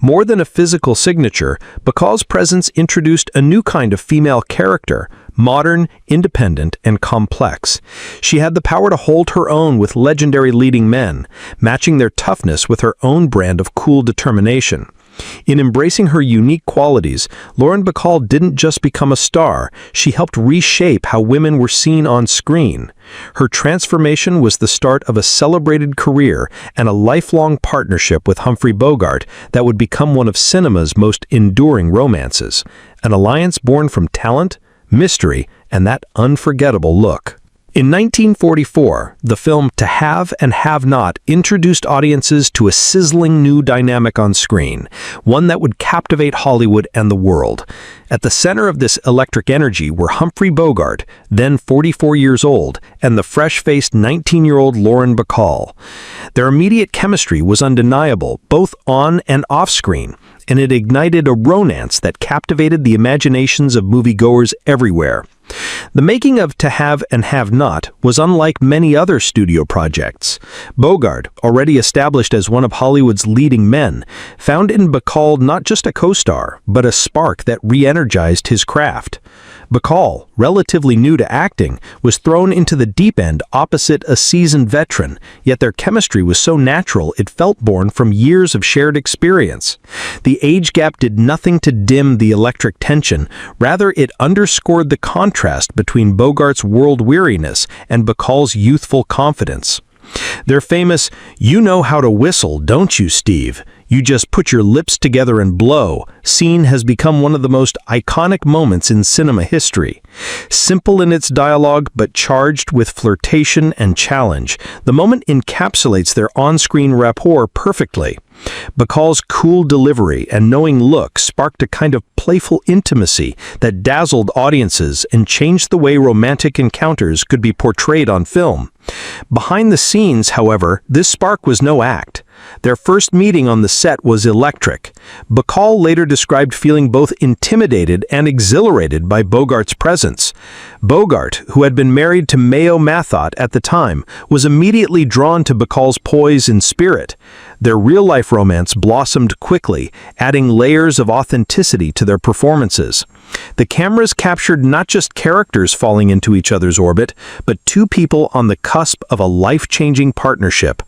More than a physical signature, Bacall's presence introduced a new kind of female character, modern, independent, and complex. She had the power to hold her own with legendary leading men, matching their toughness with her own brand of cool determination. In embracing her unique qualities, Lauren Bacall didn't just become a star, she helped reshape how women were seen on screen. Her transformation was the start of a celebrated career and a lifelong partnership with Humphrey Bogart that would become one of cinema's most enduring romances, an alliance born from talent, mystery, and that unforgettable look. In 1944, the film To Have and Have Not introduced audiences to a sizzling new dynamic on screen, one that would captivate Hollywood and the world. At the center of this electric energy were Humphrey Bogart, then 44 years old, and the fresh-faced 19-year-old Lauren Bacall. Their immediate chemistry was undeniable, both on and off-screen, and it ignited a romance that captivated the imaginations of moviegoers everywhere. The making of To Have and Have Not was unlike many other studio projects. Bogart, already established as one of Hollywood's leading men, found in Bacall not just a co-star, but a spark that re-energized his craft. Bacall, relatively new to acting, was thrown into the deep end opposite a seasoned veteran, yet their chemistry was so natural it felt born from years of shared experience. The age gap did nothing to dim the electric tension, rather it underscored the contrast between Bogart's world weariness and Bacall's youthful confidence. Their famous, "You know how to whistle, don't you, Steve? You just put your lips together and blow" scene has become one of the most iconic moments in cinema history. Simple in its dialogue, but charged with flirtation and challenge, the moment encapsulates their on-screen rapport perfectly. Bacall's cool delivery and knowing look sparked a kind of playful intimacy that dazzled audiences and changed the way romantic encounters could be portrayed on film. Behind the scenes, however, this spark was no act. Their first meeting on the set was electric. Bacall later described feeling both intimidated and exhilarated by Bogart's presence. Bogart, who had been married to Mayo Mathot at the time, was immediately drawn to Bacall's poise and spirit. Their real-life romance blossomed quickly, adding layers of authenticity to their performances. The cameras captured not just characters falling into each other's orbit, but two people on the cusp of a life-changing partnership.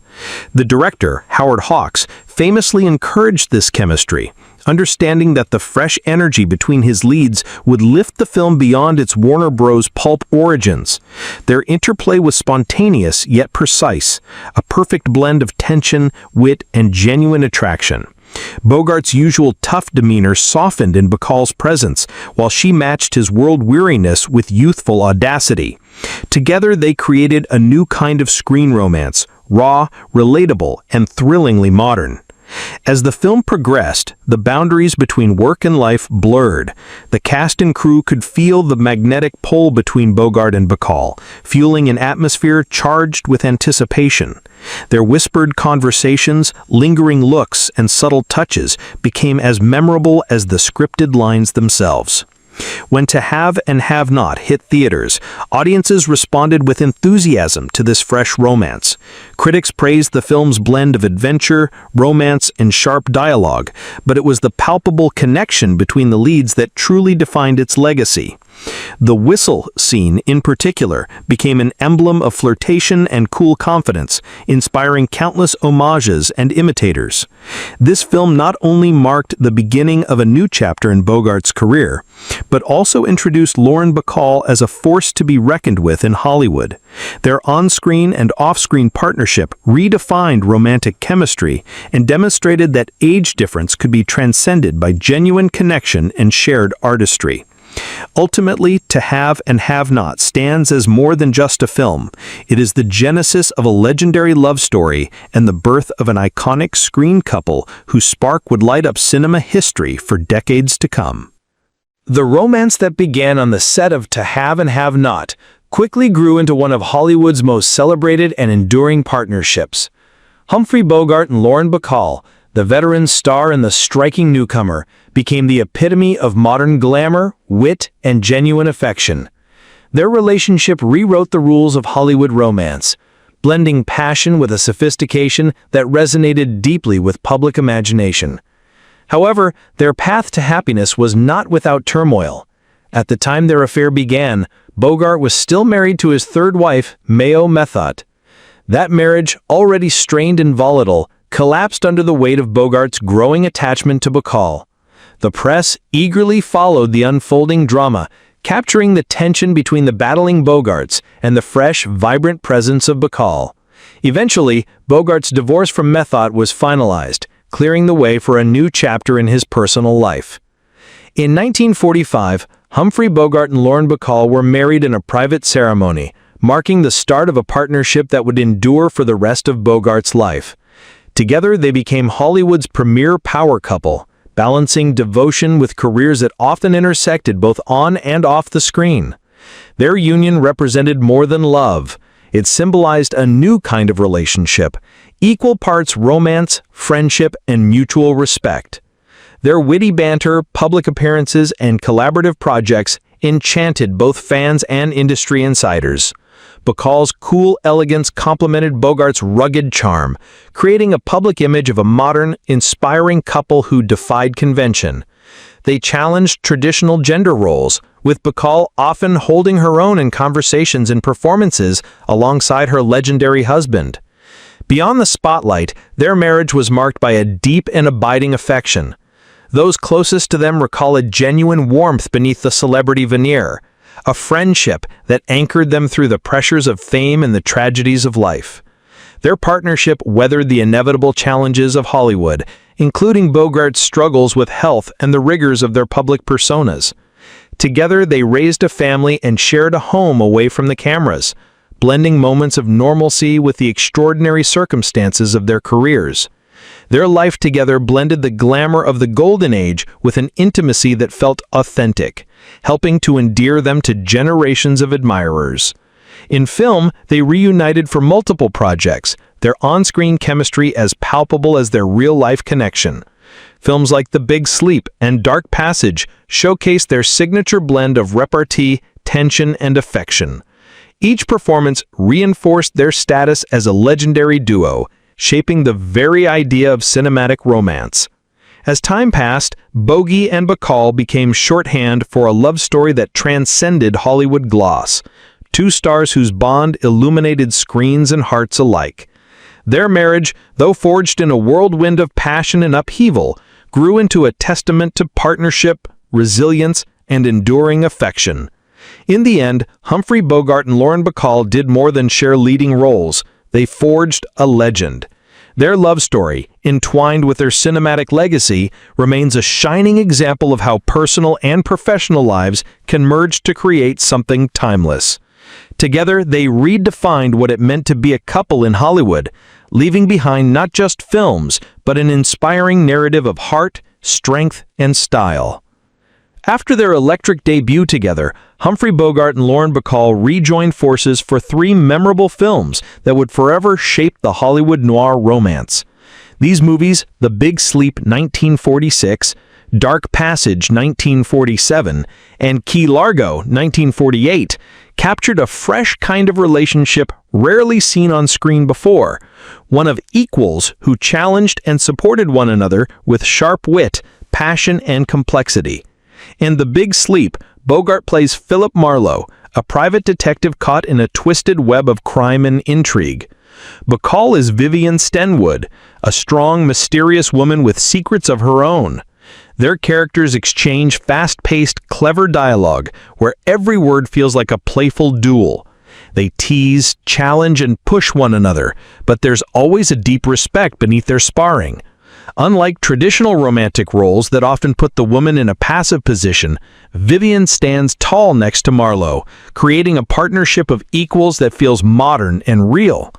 The director, Howard Hawks, famously encouraged this chemistry, understanding that the fresh energy between his leads would lift the film beyond its Warner Bros. Pulp origins. Their interplay was spontaneous yet precise, a perfect blend of tension, wit, and genuine attraction. Bogart's usual tough demeanor softened in Bacall's presence, while she matched his world-weariness with youthful audacity. Together they created a new kind of screen romance, raw, relatable, and thrillingly modern. As the film progressed, the boundaries between work and life blurred. The cast and crew could feel the magnetic pull between Bogart and Bacall, fueling an atmosphere charged with anticipation. Their whispered conversations, lingering looks, and subtle touches became as memorable as the scripted lines themselves. When To Have and Have Not hit theaters, audiences responded with enthusiasm to this fresh romance. Critics praised the film's blend of adventure, romance, and sharp dialogue, but it was the palpable connection between the leads that truly defined its legacy. The whistle scene, in particular, became an emblem of flirtation and cool confidence, inspiring countless homages and imitators. This film not only marked the beginning of a new chapter in Bogart's career, but also introduced Lauren Bacall as a force to be reckoned with in Hollywood. Their on-screen and off-screen partnership redefined romantic chemistry and demonstrated that age difference could be transcended by genuine connection and shared artistry. Ultimately, To Have and Have Not stands as more than just a film. It is the genesis of a legendary love story and the birth of an iconic screen couple whose spark would light up cinema history for decades to come. The romance that began on the set of To Have and Have Not quickly grew into one of Hollywood's most celebrated and enduring partnerships. Humphrey Bogart and Lauren Bacall, the veteran star and the striking newcomer, became the epitome of modern glamour, wit, and genuine affection. Their relationship rewrote the rules of Hollywood romance, blending passion with a sophistication that resonated deeply with public imagination. However, their path to happiness was not without turmoil. At the time their affair began, Bogart was still married to his third wife, Mayo Mathot. That marriage, already strained and volatile, collapsed under the weight of Bogart's growing attachment to Bacall. The press eagerly followed the unfolding drama, capturing the tension between the battling Bogarts and the fresh, vibrant presence of Bacall. Eventually, Bogart's divorce from Mathot was finalized, clearing the way for a new chapter in his personal life. In 1945, Humphrey Bogart and Lauren Bacall were married in a private ceremony, marking the start of a partnership that would endure for the rest of Bogart's life. Together, they became Hollywood's premier power couple, balancing devotion with careers that often intersected both on and off the screen. Their union represented more than love. It symbolized a new kind of relationship, equal parts romance, friendship, and mutual respect. Their witty banter, public appearances, and collaborative projects enchanted both fans and industry insiders. Bacall's cool elegance complemented Bogart's rugged charm, creating a public image of a modern, inspiring couple who defied convention. They challenged traditional gender roles, with Bacall often holding her own in conversations and performances alongside her legendary husband. Beyond the spotlight, their marriage was marked by a deep and abiding affection. Those closest to them recall a genuine warmth beneath the celebrity veneer, a friendship that anchored them through the pressures of fame and the tragedies of life. Their partnership weathered the inevitable challenges of Hollywood, including Bogart's struggles with health and the rigors of their public personas. Together, they raised a family and shared a home away from the cameras, blending moments of normalcy with the extraordinary circumstances of their careers. Their life together blended the glamour of the golden age with an intimacy that felt authentic, helping to endear them to generations of admirers. In film, they reunited for multiple projects, their on-screen chemistry as palpable as their real-life connection. Films like The Big Sleep and Dark Passage showcase their signature blend of repartee, tension, and affection. Each performance reinforced their status as a legendary duo, shaping the very idea of cinematic romance. As time passed, Bogey and Bacall became shorthand for a love story that transcended Hollywood gloss, two stars whose bond illuminated screens and hearts alike. Their marriage, though forged in a whirlwind of passion and upheaval, grew into a testament to partnership, resilience, and enduring affection. In the end, Humphrey Bogart and Lauren Bacall did more than share leading roles. They forged a legend. Their love story, entwined with their cinematic legacy, remains a shining example of how personal and professional lives can merge to create something timeless. Together, they redefined what it meant to be a couple in Hollywood, leaving behind not just films, but an inspiring narrative of heart, strength, and style. After their electric debut together, Humphrey Bogart and Lauren Bacall rejoined forces for three memorable films that would forever shape the Hollywood noir romance. These movies, The Big Sleep 1946, Dark Passage 1947, and Key Largo 1948, captured a fresh kind of relationship rarely seen on screen before, one of equals who challenged and supported one another with sharp wit, passion, and complexity. In The Big Sleep, Bogart plays Philip Marlowe, a private detective caught in a twisted web of crime and intrigue. Bacall is Vivian Stenwood, a strong, mysterious woman with secrets of her own. Their characters exchange fast-paced, clever dialogue, where every word feels like a playful duel. They tease, challenge, and push one another, but there's always a deep respect beneath their sparring. Unlike traditional romantic roles that often put the woman in a passive position, Vivian stands tall next to Marlowe, creating a partnership of equals that feels modern and real.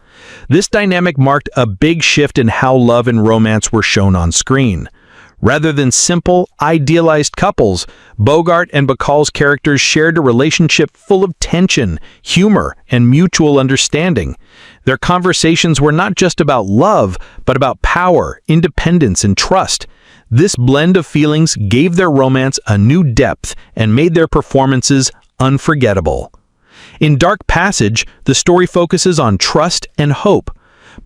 This dynamic marked a big shift in how love and romance were shown on screen. Rather than simple, idealized couples, Bogart and Bacall's characters shared a relationship full of tension, humor, and mutual understanding. Their conversations were not just about love, but about power, independence, and trust. This blend of feelings gave their romance a new depth and made their performances unforgettable. In Dark Passage, the story focuses on trust and hope.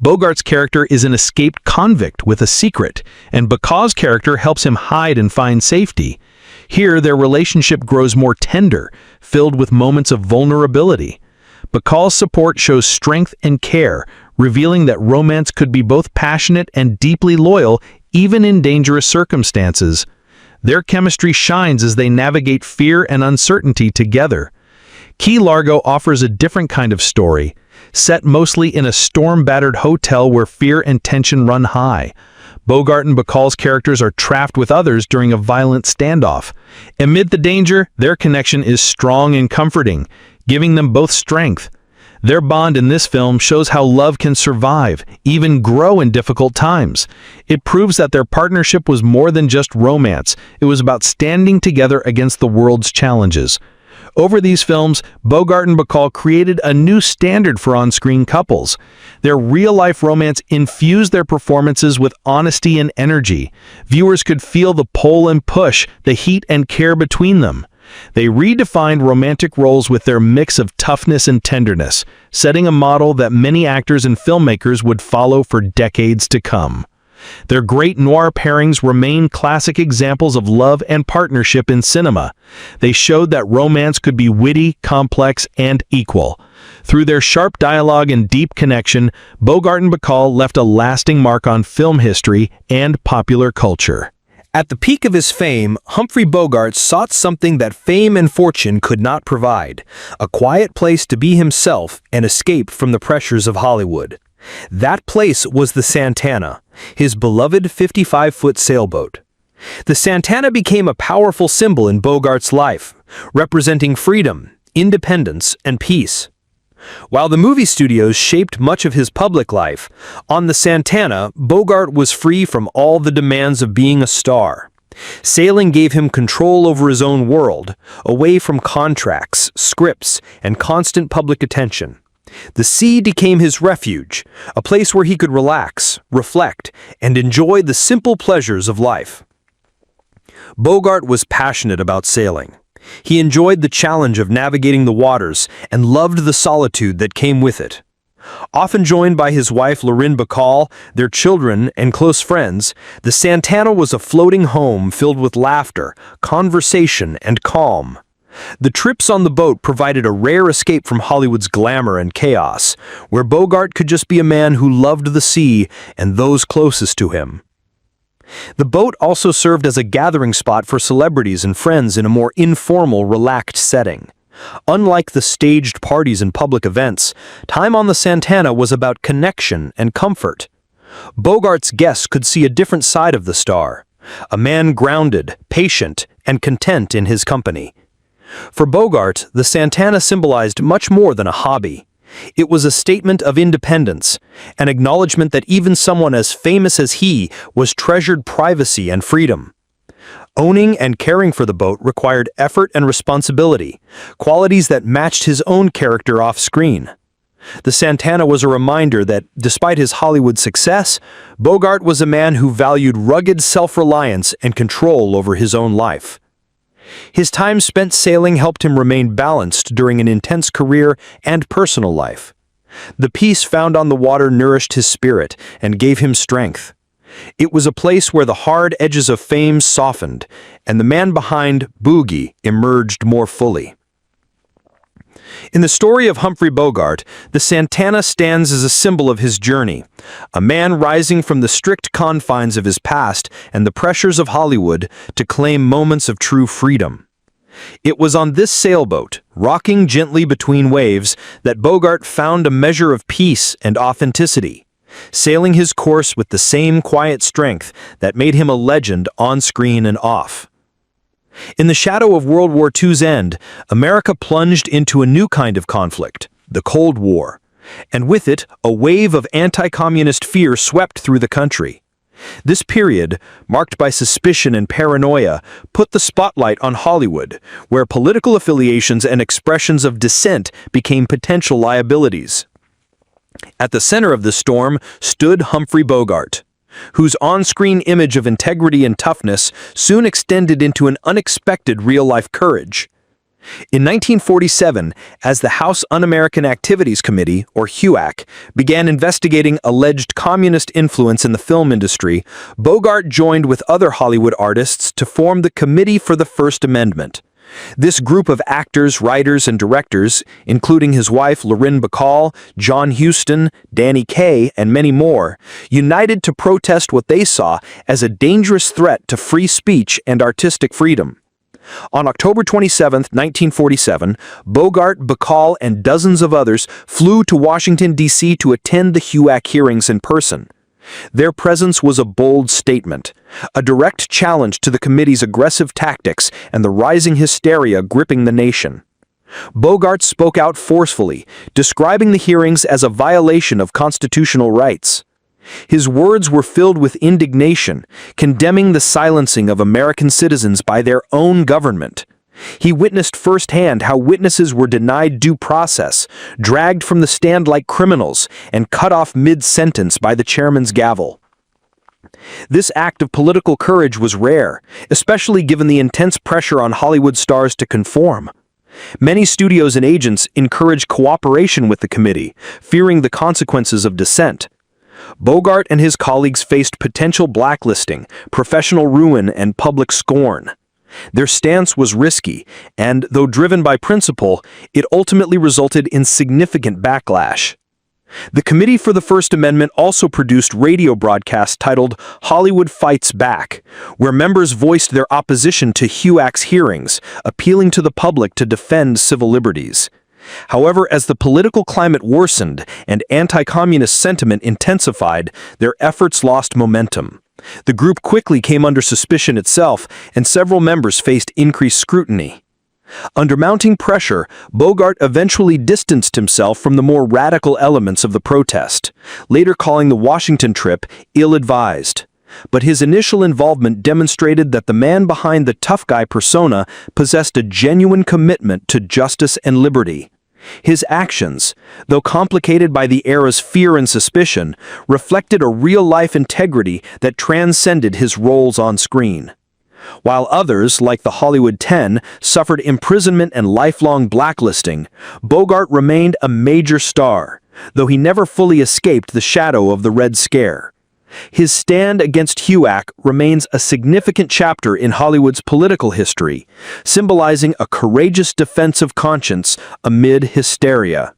Bogart's character is an escaped convict with a secret, and Bacall's character helps him hide and find safety. Here, their relationship grows more tender, filled with moments of vulnerability. Bacall's support shows strength and care, revealing that romance could be both passionate and deeply loyal, even in dangerous circumstances. Their chemistry shines as they navigate fear and uncertainty together. Key Largo offers a different kind of story, set mostly in a storm-battered hotel where fear and tension run high. Bogart and Bacall's characters are trapped with others during a violent standoff. Amid the danger, their connection is strong and comforting, giving them both strength. Their bond in this film shows how love can survive, even grow in difficult times. It proves that their partnership was more than just romance. It was about standing together against the world's challenges. Over these films, Bogart and Bacall created a new standard for on-screen couples. Their real-life romance infused their performances with honesty and energy. Viewers could feel the pull and push, the heat and care between them. They redefined romantic roles with their mix of toughness and tenderness, setting a model that many actors and filmmakers would follow for decades to come. Their great noir pairings remain classic examples of love and partnership in cinema. They showed that romance could be witty, complex, and equal. Through their sharp dialogue and deep connection, Bogart and Bacall left a lasting mark on film history and popular culture. At the peak of his fame, Humphrey Bogart sought something that fame and fortune could not provide: a quiet place to be himself and escape from the pressures of Hollywood. That place was the Santana, his beloved 55-foot sailboat. The Santana became a powerful symbol in Bogart's life, representing freedom, independence, and peace. While the movie studios shaped much of his public life, on the Santana, Bogart was free from all the demands of being a star. Sailing gave him control over his own world, away from contracts, scripts, and constant public attention. The sea became his refuge, a place where he could relax, reflect, and enjoy the simple pleasures of life. Bogart was passionate about sailing. He enjoyed the challenge of navigating the waters and loved the solitude that came with it. Often joined by his wife Lauren Bacall, their children, and close friends, the Santana was a floating home filled with laughter, conversation, and calm. The trips on the boat provided a rare escape from Hollywood's glamour and chaos, where Bogart could just be a man who loved the sea and those closest to him. The boat also served as a gathering spot for celebrities and friends in a more informal, relaxed setting. Unlike the staged parties and public events, time on the Santana was about connection and comfort. Bogart's guests could see a different side of the star, a man grounded, patient, and content in his company. For Bogart, the Santana symbolized much more than a hobby. It was a statement of independence, an acknowledgement that even someone as famous as he was treasured privacy and freedom. Owning and caring for the boat required effort and responsibility, qualities that matched his own character off-screen. The Santana was a reminder that, despite his Hollywood success, Bogart was a man who valued rugged self-reliance and control over his own life. His time spent sailing helped him remain balanced during an intense career and personal life. The peace found on the water nourished his spirit and gave him strength. It was a place where the hard edges of fame softened, and the man behind Bogey emerged more fully. In the story of Humphrey Bogart, the Santana stands as a symbol of his journey, a man rising from the strict confines of his past and the pressures of Hollywood to claim moments of true freedom. It was on this sailboat, rocking gently between waves, that Bogart found a measure of peace and authenticity, sailing his course with the same quiet strength that made him a legend on screen and off. In the shadow of World War II's end, America plunged into a new kind of conflict, the Cold War, and with it, a wave of anti-communist fear swept through the country. This period, marked by suspicion and paranoia, put the spotlight on Hollywood, where political affiliations and expressions of dissent became potential liabilities. At the center of the storm stood Humphrey Bogart, whose on-screen image of integrity and toughness soon extended into an unexpected real-life courage. In 1947, as the House Un-American Activities Committee, or HUAC, began investigating alleged communist influence in the film industry, Bogart joined with other Hollywood artists to form the Committee for the First Amendment. This group of actors, writers, and directors, including his wife Lauren Bacall, John Huston, Danny Kaye, and many more, united to protest what they saw as a dangerous threat to free speech and artistic freedom. On October 27, 1947, Bogart, Bacall, and dozens of others flew to Washington, D.C. to attend the HUAC hearings in person. Their presence was a bold statement, a direct challenge to the committee's aggressive tactics and the rising hysteria gripping the nation. Bogart spoke out forcefully, describing the hearings as a violation of constitutional rights. His words were filled with indignation, condemning the silencing of American citizens by their own government. He witnessed firsthand how witnesses were denied due process, dragged from the stand like criminals, and cut off mid-sentence by the chairman's gavel. This act of political courage was rare, especially given the intense pressure on Hollywood stars to conform. Many studios and agents encouraged cooperation with the committee, fearing the consequences of dissent. Bogart and his colleagues faced potential blacklisting, professional ruin, and public scorn. Their stance was risky, and, though driven by principle, it ultimately resulted in significant backlash. The Committee for the First Amendment also produced radio broadcasts titled Hollywood Fights Back, where members voiced their opposition to HUAC's hearings, appealing to the public to defend civil liberties. However, as the political climate worsened and anti-communist sentiment intensified, their efforts lost momentum. The group quickly came under suspicion itself, and several members faced increased scrutiny. Under mounting pressure, Bogart eventually distanced himself from the more radical elements of the protest, later calling the Washington trip ill-advised. But his initial involvement demonstrated that the man behind the tough guy persona possessed a genuine commitment to justice and liberty. His actions, though complicated by the era's fear and suspicion, reflected a real-life integrity that transcended his roles on screen. While others, like the Hollywood 10, suffered imprisonment and lifelong blacklisting, Bogart remained a major star, though he never fully escaped the shadow of the Red Scare. His stand against HUAC remains a significant chapter in Hollywood's political history, symbolizing a courageous defense of conscience amid hysteria.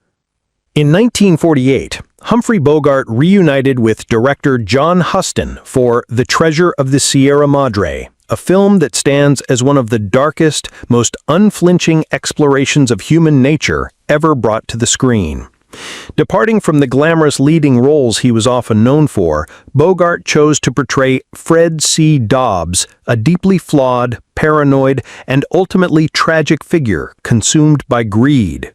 In 1948, Humphrey Bogart reunited with director John Huston for The Treasure of the Sierra Madre, a film that stands as one of the darkest, most unflinching explorations of human nature ever brought to the screen. Departing from the glamorous leading roles he was often known for, Bogart chose to portray Fred C. Dobbs, a deeply flawed, paranoid, and ultimately tragic figure consumed by greed.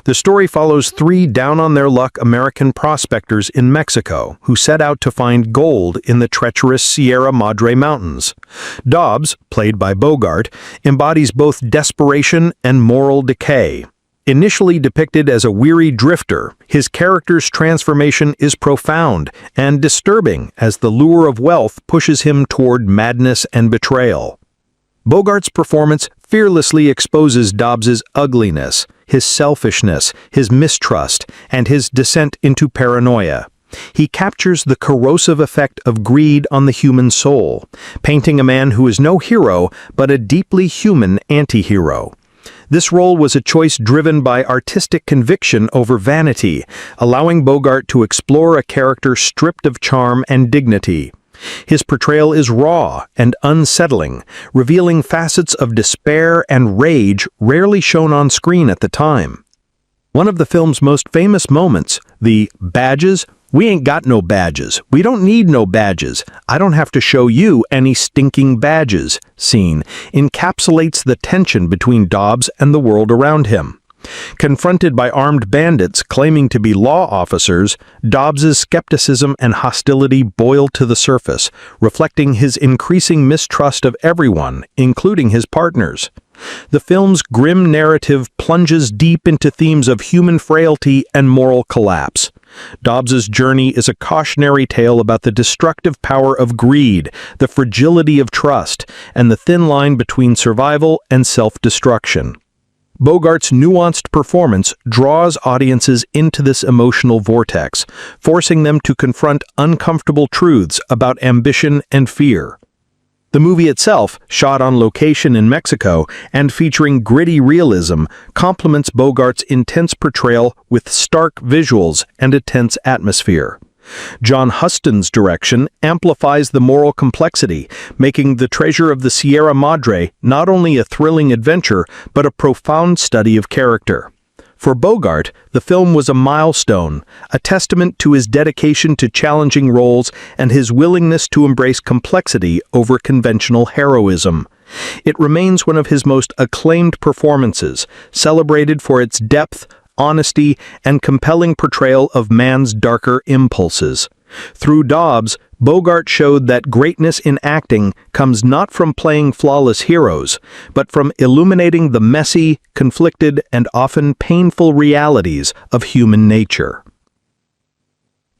The story follows three down-on-their-luck American prospectors in Mexico who set out to find gold in the treacherous Sierra Madre Mountains. Dobbs, played by Bogart, embodies both desperation and moral decay. Initially depicted as a weary drifter, his character's transformation is profound and disturbing as the lure of wealth pushes him toward madness and betrayal. Bogart's performance fearlessly exposes Dobbs's ugliness, his selfishness, his mistrust, and his descent into paranoia. He captures the corrosive effect of greed on the human soul, painting a man who is no hero but a deeply human anti-hero. This role was a choice driven by artistic conviction over vanity, allowing Bogart to explore a character stripped of charm and dignity. His portrayal is raw and unsettling, revealing facets of despair and rage rarely shown on screen at the time. One of the film's most famous moments, the "badges, we ain't got no badges, we don't need no badges, I don't have to show you any stinking badges" scene, encapsulates the tension between Dobbs and the world around him. Confronted by armed bandits claiming to be law officers, Dobbs's skepticism and hostility boil to the surface, reflecting his increasing mistrust of everyone, including his partners. The film's grim narrative plunges deep into themes of human frailty and moral collapse. Dobbs's journey is a cautionary tale about the destructive power of greed, the fragility of trust, and the thin line between survival and self-destruction. Bogart's nuanced performance draws audiences into this emotional vortex, forcing them to confront uncomfortable truths about ambition and fear. The movie itself, shot on location in Mexico and featuring gritty realism, complements Bogart's intense portrayal with stark visuals and a tense atmosphere. John Huston's direction amplifies the moral complexity, making The Treasure of the Sierra Madre not only a thrilling adventure, but a profound study of character. For Bogart, the film was a milestone, a testament to his dedication to challenging roles and his willingness to embrace complexity over conventional heroism. It remains one of his most acclaimed performances, celebrated for its depth, honesty, and compelling portrayal of man's darker impulses. Through Dobbs, Bogart showed that greatness in acting comes not from playing flawless heroes, but from illuminating the messy, conflicted, and often painful realities of human nature.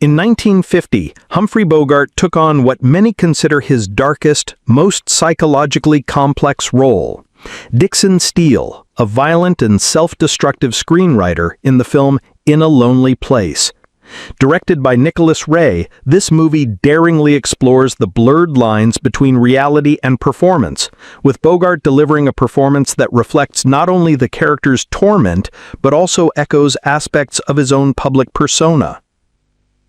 In 1950, Humphrey Bogart took on what many consider his darkest, most psychologically complex role. Dixon Steele, a violent and self-destructive screenwriter in the film In a Lonely Place. Directed by Nicholas Ray, this movie daringly explores the blurred lines between reality and performance, with Bogart delivering a performance that reflects not only the character's torment, but also echoes aspects of his own public persona.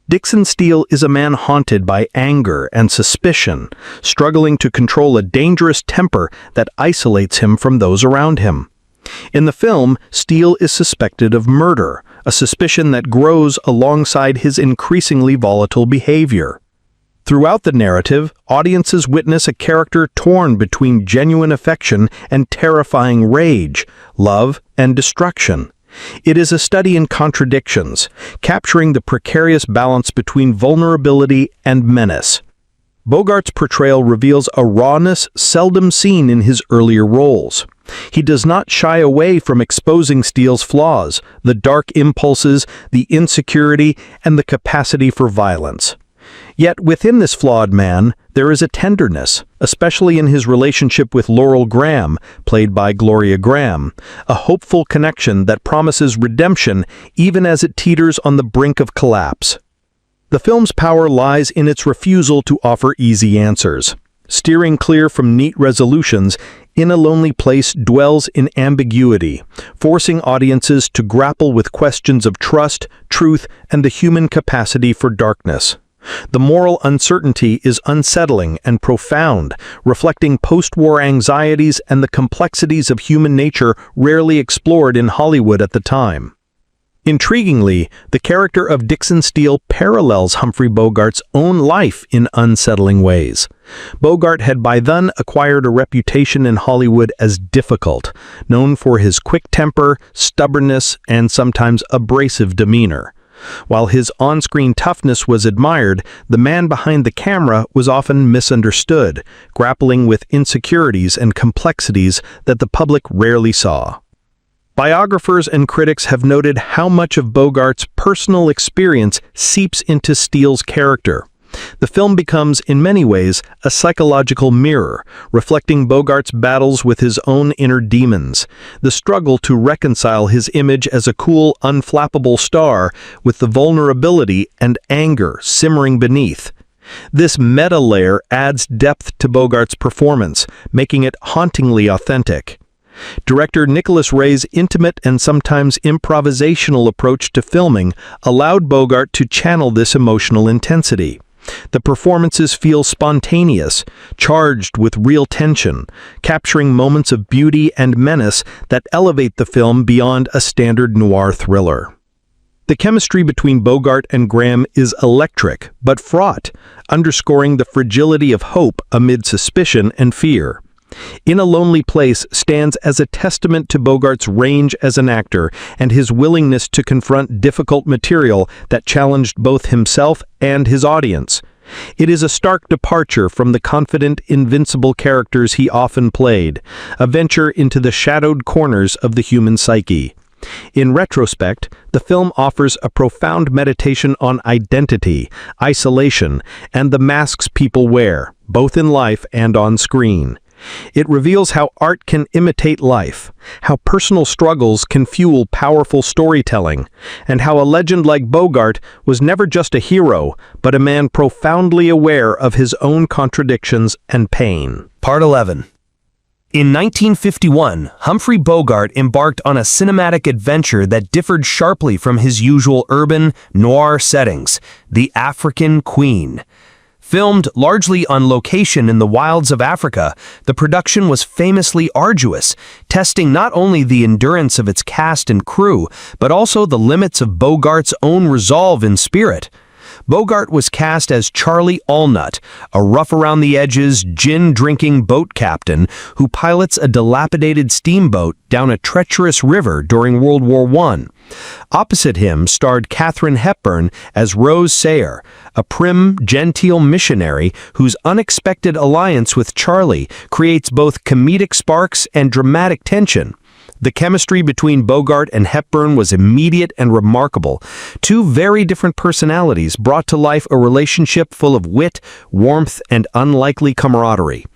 Dixon Steele is a man haunted by anger and suspicion, struggling to control a dangerous temper that isolates him from those around him. In the film, Steele is suspected of murder, a suspicion that grows alongside his increasingly volatile behavior. Throughout the narrative, audiences witness a character torn between genuine affection and terrifying rage, love and destruction. It is a study in contradictions, capturing the precarious balance between vulnerability and menace. Bogart's portrayal reveals a rawness seldom seen in his earlier roles. He does not shy away from exposing Steele's flaws, the dark impulses, the insecurity, and the capacity for violence. Yet within this flawed man, there is a tenderness, especially in his relationship with Laurel Graham, played by Gloria Graham, a hopeful connection that promises redemption even as it teeters on the brink of collapse. The film's power lies in its refusal to offer easy answers. Steering clear from neat resolutions, In a Lonely Place dwells in ambiguity, forcing audiences to grapple with questions of trust, truth, and the human capacity for darkness. The moral uncertainty is unsettling and profound, reflecting post-war anxieties and the complexities of human nature rarely explored in Hollywood at the time. Intriguingly, the character of Dixon Steele parallels Humphrey Bogart's own life in unsettling ways. Bogart had by then acquired a reputation in Hollywood as difficult, known for his quick temper, stubbornness, and sometimes abrasive demeanor. While his on-screen toughness was admired, the man behind the camera was often misunderstood, grappling with insecurities and complexities that the public rarely saw. Biographers and critics have noted how much of Bogart's personal experience seeps into Steele's character. The film becomes, in many ways, a psychological mirror, reflecting Bogart's battles with his own inner demons, the struggle to reconcile his image as a cool, unflappable star with the vulnerability and anger simmering beneath. This meta layer adds depth to Bogart's performance, making it hauntingly authentic. Director Nicholas Ray's intimate and sometimes improvisational approach to filming allowed Bogart to channel this emotional intensity. The performances feel spontaneous, charged with real tension, capturing moments of beauty and menace that elevate the film beyond a standard noir thriller. The chemistry between Bogart and Graham is electric, but fraught, underscoring the fragility of hope amid suspicion and fear. In a Lonely Place stands as a testament to Bogart's range as an actor and his willingness to confront difficult material that challenged both himself and his audience. It is a stark departure from the confident, invincible characters he often played, a venture into the shadowed corners of the human psyche. In retrospect, the film offers a profound meditation on identity, isolation, and the masks people wear, both in life and on screen. It reveals how art can imitate life, how personal struggles can fuel powerful storytelling, and how a legend like Bogart was never just a hero, but a man profoundly aware of his own contradictions and pain. Part 11. In 1951, Humphrey Bogart embarked on a cinematic adventure that differed sharply from his usual urban, noir settings, The African Queen. Filmed largely on location in the wilds of Africa, the production was famously arduous, testing not only the endurance of its cast and crew, but also the limits of Bogart's own resolve and spirit. Bogart was cast as Charlie Allnut, a rough-around-the-edges, gin-drinking boat captain who pilots a dilapidated steamboat down a treacherous river during World War I. Opposite him starred Katharine Hepburn as Rose Sayer, a prim, genteel missionary whose unexpected alliance with Charlie creates both comedic sparks and dramatic tension. The chemistry between Bogart and Hepburn was immediate and remarkable. Two very different personalities brought to life a relationship full of wit, warmth, and unlikely camaraderie.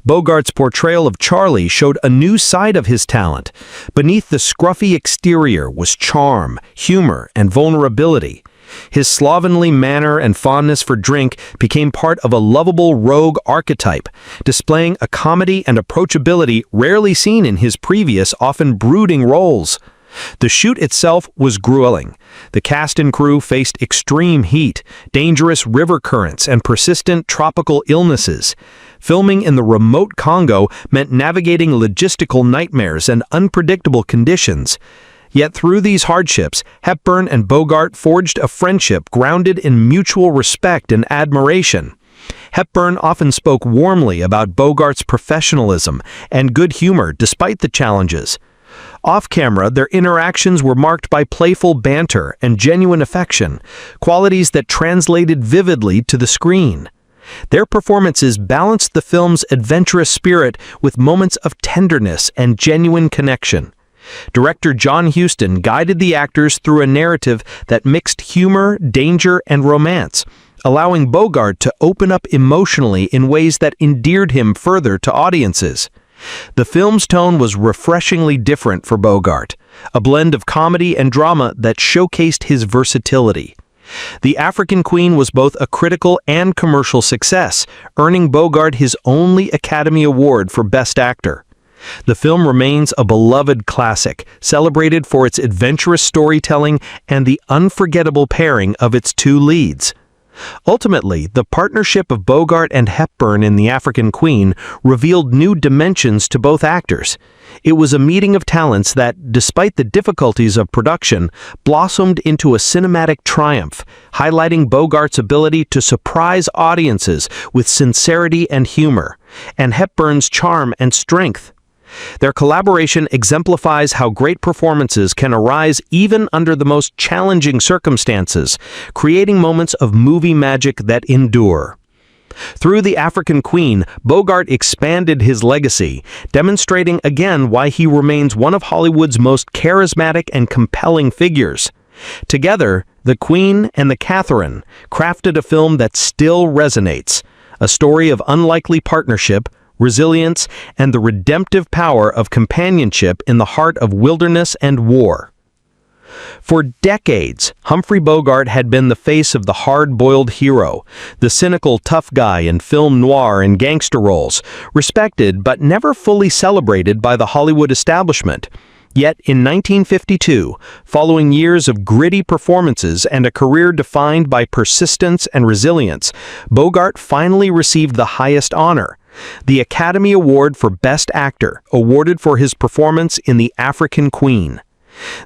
Bogart's portrayal of Charlie showed a new side of his talent. Beneath the scruffy exterior was charm, humor, and vulnerability. His slovenly manner and fondness for drink became part of a lovable rogue archetype, displaying a comedy and approachability rarely seen in his previous, often brooding roles. The shoot itself was grueling. The cast and crew faced extreme heat, dangerous river currents, and persistent tropical illnesses. Filming in the remote Congo meant navigating logistical nightmares and unpredictable conditions. Yet through these hardships, Hepburn and Bogart forged a friendship grounded in mutual respect and admiration. Hepburn often spoke warmly about Bogart's professionalism and good humor despite the challenges. Off-camera, their interactions were marked by playful banter and genuine affection, qualities that translated vividly to the screen. Their performances balanced the film's adventurous spirit with moments of tenderness and genuine connection. Director John Huston guided the actors through a narrative that mixed humor, danger, and romance, allowing Bogart to open up emotionally in ways that endeared him further to audiences. The film's tone was refreshingly different for Bogart, a blend of comedy and drama that showcased his versatility. The African Queen was both a critical and commercial success, earning Bogart his only Academy Award for Best Actor. The film remains a beloved classic, celebrated for its adventurous storytelling and the unforgettable pairing of its two leads. Ultimately, the partnership of Bogart and Hepburn in The African Queen revealed new dimensions to both actors. It was a meeting of talents that, despite the difficulties of production, blossomed into a cinematic triumph, highlighting Bogart's ability to surprise audiences with sincerity and humor, and Hepburn's charm and strength. Their collaboration exemplifies how great performances can arise even under the most challenging circumstances, creating moments of movie magic that endure. Through The African Queen, Bogart expanded his legacy, demonstrating again why he remains one of Hollywood's most charismatic and compelling figures. Together, The Queen and the Catherine crafted a film that still resonates, a story of unlikely partnership, resilience, and the redemptive power of companionship in the heart of wilderness and war. For decades, Humphrey Bogart had been the face of the hard-boiled hero, the cynical tough guy in film noir and gangster roles, respected but never fully celebrated by the Hollywood establishment. Yet in 1952, following years of gritty performances and a career defined by persistence and resilience, Bogart finally received the highest honor, the Academy Award for Best Actor, awarded for his performance in The African Queen.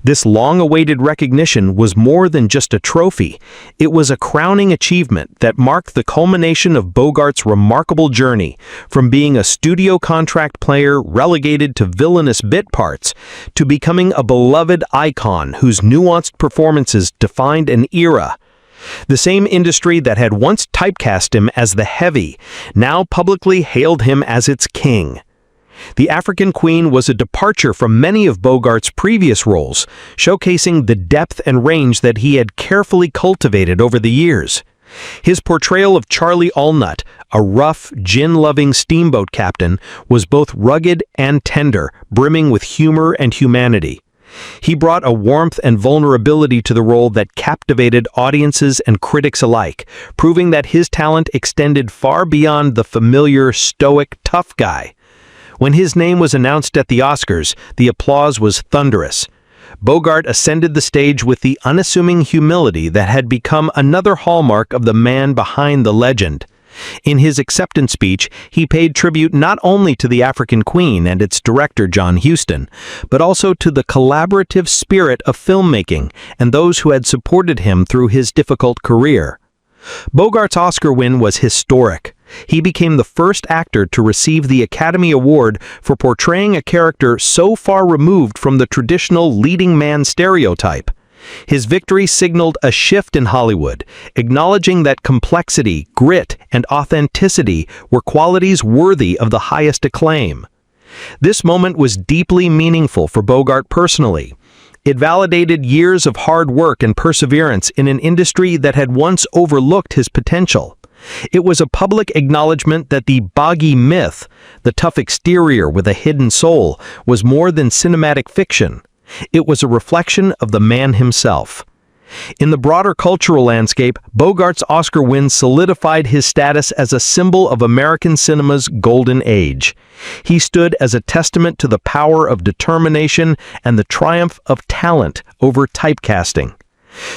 This long-awaited recognition was more than just a trophy. It was a crowning achievement that marked the culmination of Bogart's remarkable journey, from being a studio contract player relegated to villainous bit parts, to becoming a beloved icon whose nuanced performances defined an era. The same industry that had once typecast him as the heavy now publicly hailed him as its king. The African Queen was a departure from many of Bogart's previous roles, showcasing the depth and range that he had carefully cultivated over the years. His portrayal of Charlie Allnut, a rough, gin-loving steamboat captain, was both rugged and tender, brimming with humor and humanity. He brought a warmth and vulnerability to the role that captivated audiences and critics alike, proving that his talent extended far beyond the familiar, stoic, tough guy. When his name was announced at the Oscars, the applause was thunderous. Bogart ascended the stage with the unassuming humility that had become another hallmark of the man behind the legend. In his acceptance speech, he paid tribute not only to The African Queen and its director John Huston, but also to the collaborative spirit of filmmaking and those who had supported him through his difficult career. Bogart's Oscar win was historic. He became the first actor to receive the Academy Award for portraying a character so far removed from the traditional leading man stereotype. His victory signaled a shift in Hollywood, acknowledging that complexity, grit, and authenticity were qualities worthy of the highest acclaim. This moment was deeply meaningful for Bogart personally. It validated years of hard work and perseverance in an industry that had once overlooked his potential. It was a public acknowledgement that the Bogey myth, the tough exterior with a hidden soul, was more than cinematic fiction. It was a reflection of the man himself. In the broader cultural landscape, Bogart's Oscar win solidified his status as a symbol of American cinema's golden age. He stood as a testament to the power of determination and the triumph of talent over typecasting.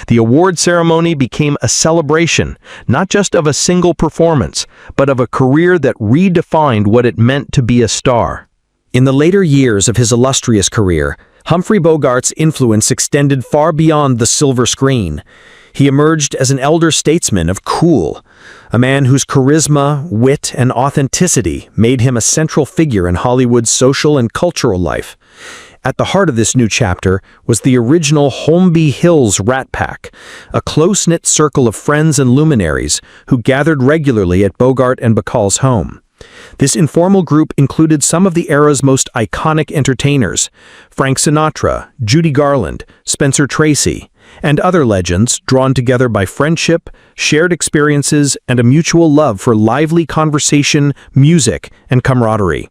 The award ceremony became a celebration, not just of a single performance, but of a career that redefined what it meant to be a star. In the later years of his illustrious career, Humphrey Bogart's influence extended far beyond the silver screen. He emerged as an elder statesman of cool, a man whose charisma, wit, and authenticity made him a central figure in Hollywood's social and cultural life. At the heart of this new chapter was the original Holmby Hills Rat Pack, a close-knit circle of friends and luminaries who gathered regularly at Bogart and Bacall's home. This informal group included some of the era's most iconic entertainers, Frank Sinatra, Judy Garland, Spencer Tracy, and other legends drawn together by friendship, shared experiences, and a mutual love for lively conversation, music, and camaraderie.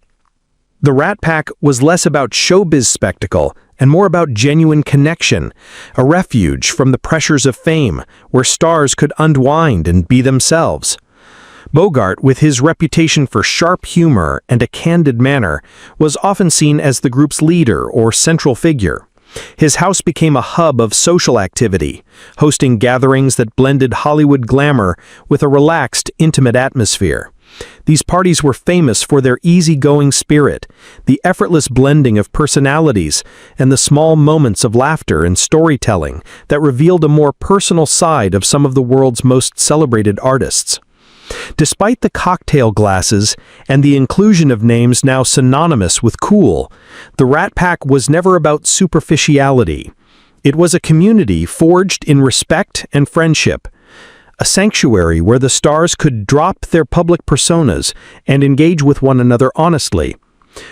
The Rat Pack was less about showbiz spectacle and more about genuine connection, a refuge from the pressures of fame where stars could unwind and be themselves. Bogart, with his reputation for sharp humor and a candid manner, was often seen as the group's leader or central figure. His house became a hub of social activity, hosting gatherings that blended Hollywood glamour with a relaxed, intimate atmosphere. These parties were famous for their easygoing spirit, the effortless blending of personalities, and the small moments of laughter and storytelling that revealed a more personal side of some of the world's most celebrated artists. Despite the cocktail glasses and the inclusion of names now synonymous with cool, the Rat Pack was never about superficiality. It was a community forged in respect and friendship, a sanctuary where the stars could drop their public personas and engage with one another honestly.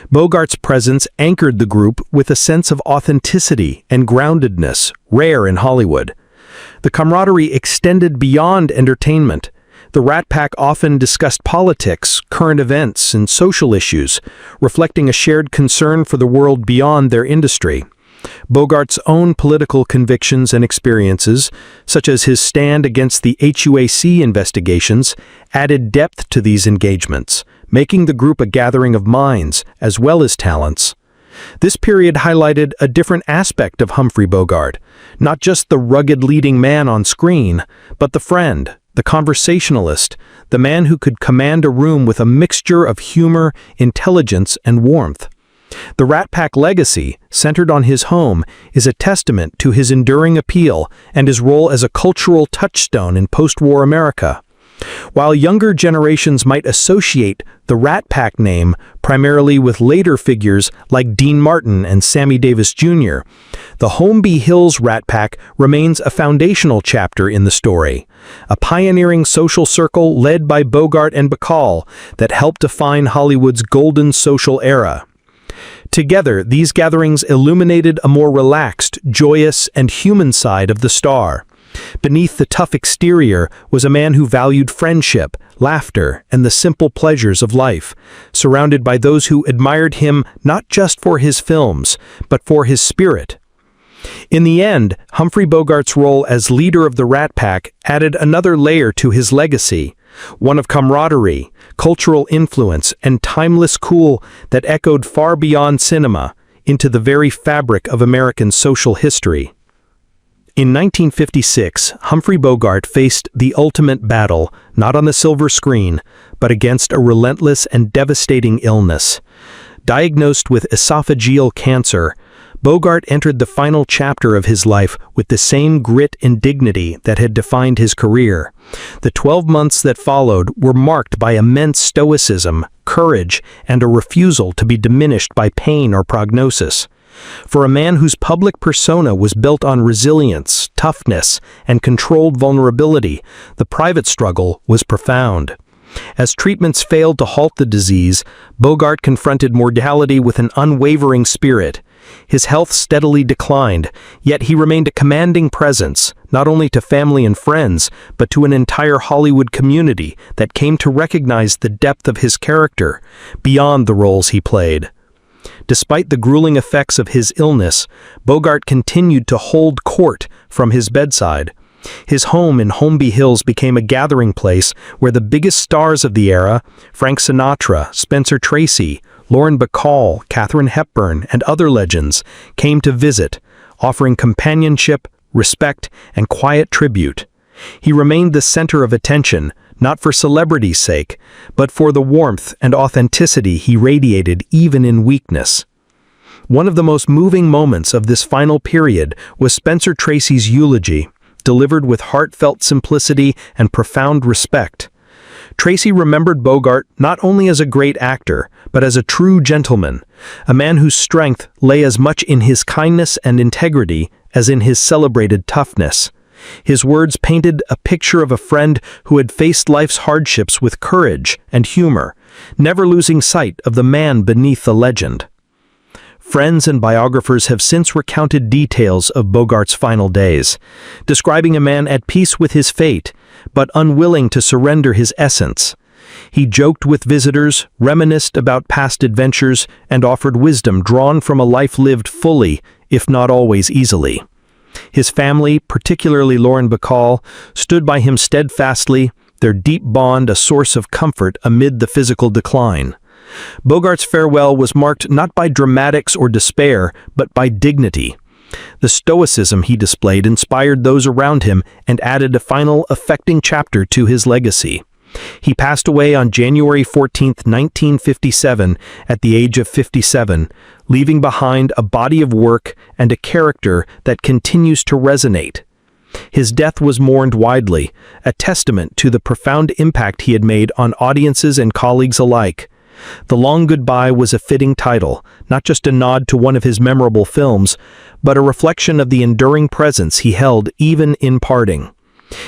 Bogart's presence anchored the group with a sense of authenticity and groundedness, rare in Hollywood. The camaraderie extended beyond entertainment. The Rat Pack often discussed politics, current events, and social issues, reflecting a shared concern for the world beyond their industry. Bogart's own political convictions and experiences, such as his stand against the HUAC investigations, added depth to these engagements, making the group a gathering of minds as well as talents. This period highlighted a different aspect of Humphrey Bogart, not just the rugged leading man on screen, but the friend, the conversationalist, the man who could command a room with a mixture of humor, intelligence, and warmth. The Rat Pack legacy, centered on his home, is a testament to his enduring appeal and his role as a cultural touchstone in post-war America. While younger generations might associate the Rat Pack name primarily with later figures like Dean Martin and Sammy Davis Jr., the Holmby Hills Rat Pack remains a foundational chapter in the story, a pioneering social circle led by Bogart and Bacall that helped define Hollywood's golden social era. Together, these gatherings illuminated a more relaxed, joyous, and human side of the star. Beneath the tough exterior was a man who valued friendship, laughter, and the simple pleasures of life, surrounded by those who admired him not just for his films, but for his spirit. In the end, Humphrey Bogart's role as leader of the Rat Pack added another layer to his legacy, one of camaraderie, cultural influence, and timeless cool that echoed far beyond cinema into the very fabric of American social history. In 1956, Humphrey Bogart faced the ultimate battle, not on the silver screen, but against a relentless and devastating illness. Diagnosed with esophageal cancer, Bogart entered the final chapter of his life with the same grit and dignity that had defined his career. The 12 months that followed were marked by immense stoicism, courage, and a refusal to be diminished by pain or prognosis. For a man whose public persona was built on resilience, toughness, and controlled vulnerability, the private struggle was profound. As treatments failed to halt the disease, Bogart confronted mortality with an unwavering spirit. His health steadily declined, yet he remained a commanding presence, not only to family and friends, but to an entire Hollywood community that came to recognize the depth of his character, beyond the roles he played. Despite the grueling effects of his illness, Bogart continued to hold court, from his bedside. His home in Holmby Hills became a gathering place where the biggest stars of the era, Frank Sinatra, Spencer Tracy, Lauren Bacall, Katharine Hepburn, and other legends, came to visit, offering companionship, respect, and quiet tribute. He remained the center of attention, not for celebrity's sake, but for the warmth and authenticity he radiated even in weakness. One of the most moving moments of this final period was Spencer Tracy's eulogy, delivered with heartfelt simplicity and profound respect. Tracy remembered Bogart not only as a great actor, but as a true gentleman, a man whose strength lay as much in his kindness and integrity as in his celebrated toughness. His words painted a picture of a friend who had faced life's hardships with courage and humor, never losing sight of the man beneath the legend. Friends and biographers have since recounted details of Bogart's final days, describing a man at peace with his fate, but unwilling to surrender his essence. He joked with visitors, reminisced about past adventures, and offered wisdom drawn from a life lived fully, if not always easily. His family, particularly Lauren Bacall, stood by him steadfastly, their deep bond a source of comfort amid the physical decline. Bogart's farewell was marked not by dramatics or despair, but by dignity. The stoicism he displayed inspired those around him and added a final, affecting chapter to his legacy. He passed away on January 14, 1957, at the age of 57, leaving behind a body of work and a character that continues to resonate. His death was mourned widely, a testament to the profound impact he had made on audiences and colleagues alike. The Long Goodbye was a fitting title, not just a nod to one of his memorable films, but a reflection of the enduring presence he held even in parting.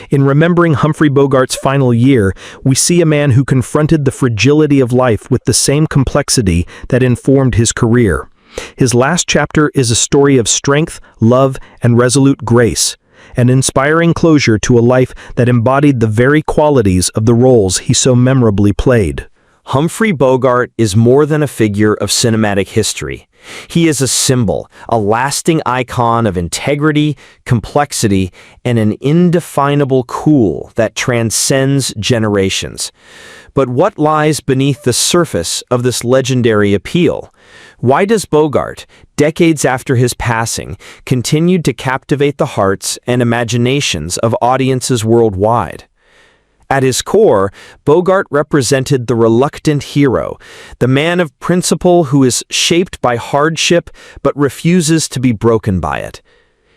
In remembering Humphrey Bogart's final year, we see a man who confronted the fragility of life with the same complexity that informed his career. His last chapter is a story of strength, love, and resolute grace, an inspiring closure to a life that embodied the very qualities of the roles he so memorably played. Humphrey Bogart is more than a figure of cinematic history. He is a symbol, a lasting icon of integrity, complexity, and an indefinable cool that transcends generations. But what lies beneath the surface of this legendary appeal? Why does Bogart, decades after his passing, continue to captivate the hearts and imaginations of audiences worldwide? At his core, Bogart represented the reluctant hero, the man of principle who is shaped by hardship but refuses to be broken by it.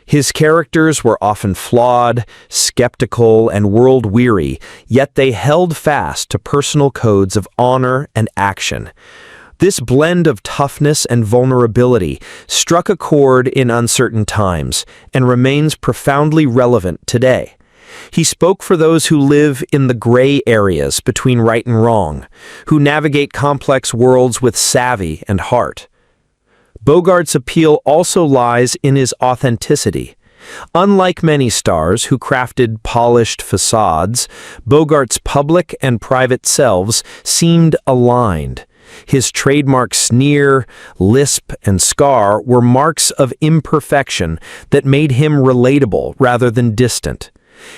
His characters were often flawed, skeptical, and world-weary, yet they held fast to personal codes of honor and action. This blend of toughness and vulnerability struck a chord in uncertain times and remains profoundly relevant today. He spoke for those who live in the gray areas between right and wrong, who navigate complex worlds with savvy and heart. Bogart's appeal also lies in his authenticity. Unlike many stars who crafted polished facades, Bogart's public and private selves seemed aligned. His trademark sneer, lisp, and scar were marks of imperfection that made him relatable rather than distant.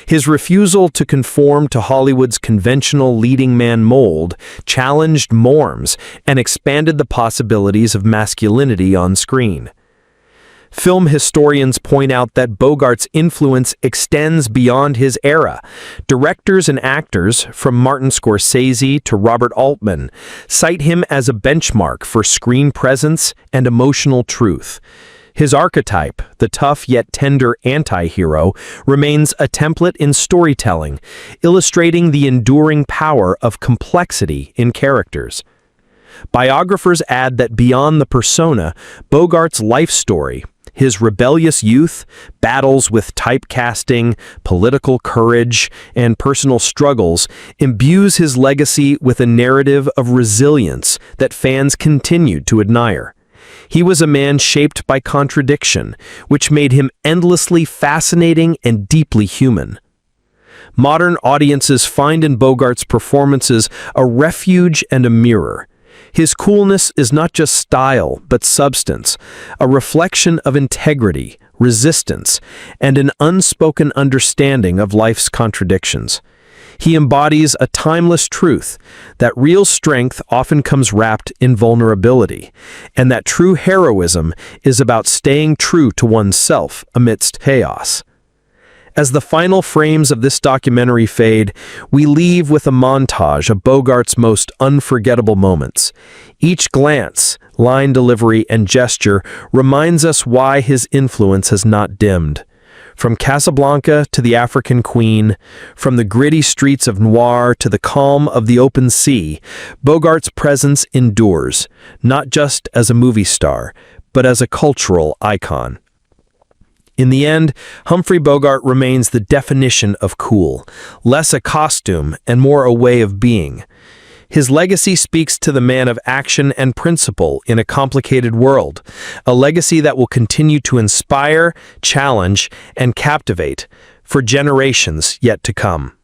His refusal to conform to Hollywood's conventional leading man mold challenged norms and expanded the possibilities of masculinity on screen. Film historians point out that Bogart's influence extends beyond his era. Directors and actors, from Martin Scorsese to Robert Altman, cite him as a benchmark for screen presence and emotional truth. His archetype, the tough yet tender anti-hero, remains a template in storytelling, illustrating the enduring power of complexity in characters. Biographers add that beyond the persona, Bogart's life story, his rebellious youth, battles with typecasting, political courage, and personal struggles, imbues his legacy with a narrative of resilience that fans continued to admire. He was a man shaped by contradiction, which made him endlessly fascinating and deeply human. Modern audiences find in Bogart's performances a refuge and a mirror. His coolness is not just style, but substance, a reflection of integrity, resistance, and an unspoken understanding of life's contradictions. He embodies a timeless truth that real strength often comes wrapped in vulnerability, and that true heroism is about staying true to oneself amidst chaos. As the final frames of this documentary fade, we leave with a montage of Bogart's most unforgettable moments. Each glance, line delivery, and gesture reminds us why his influence has not dimmed. From Casablanca to the African Queen, from the gritty streets of Noir to the calm of the open sea, Bogart's presence endures, not just as a movie star, but as a cultural icon. In the end, Humphrey Bogart remains the definition of cool, less a costume and more a way of being. His legacy speaks to the man of action and principle in a complicated world, a legacy that will continue to inspire, challenge, and captivate for generations yet to come.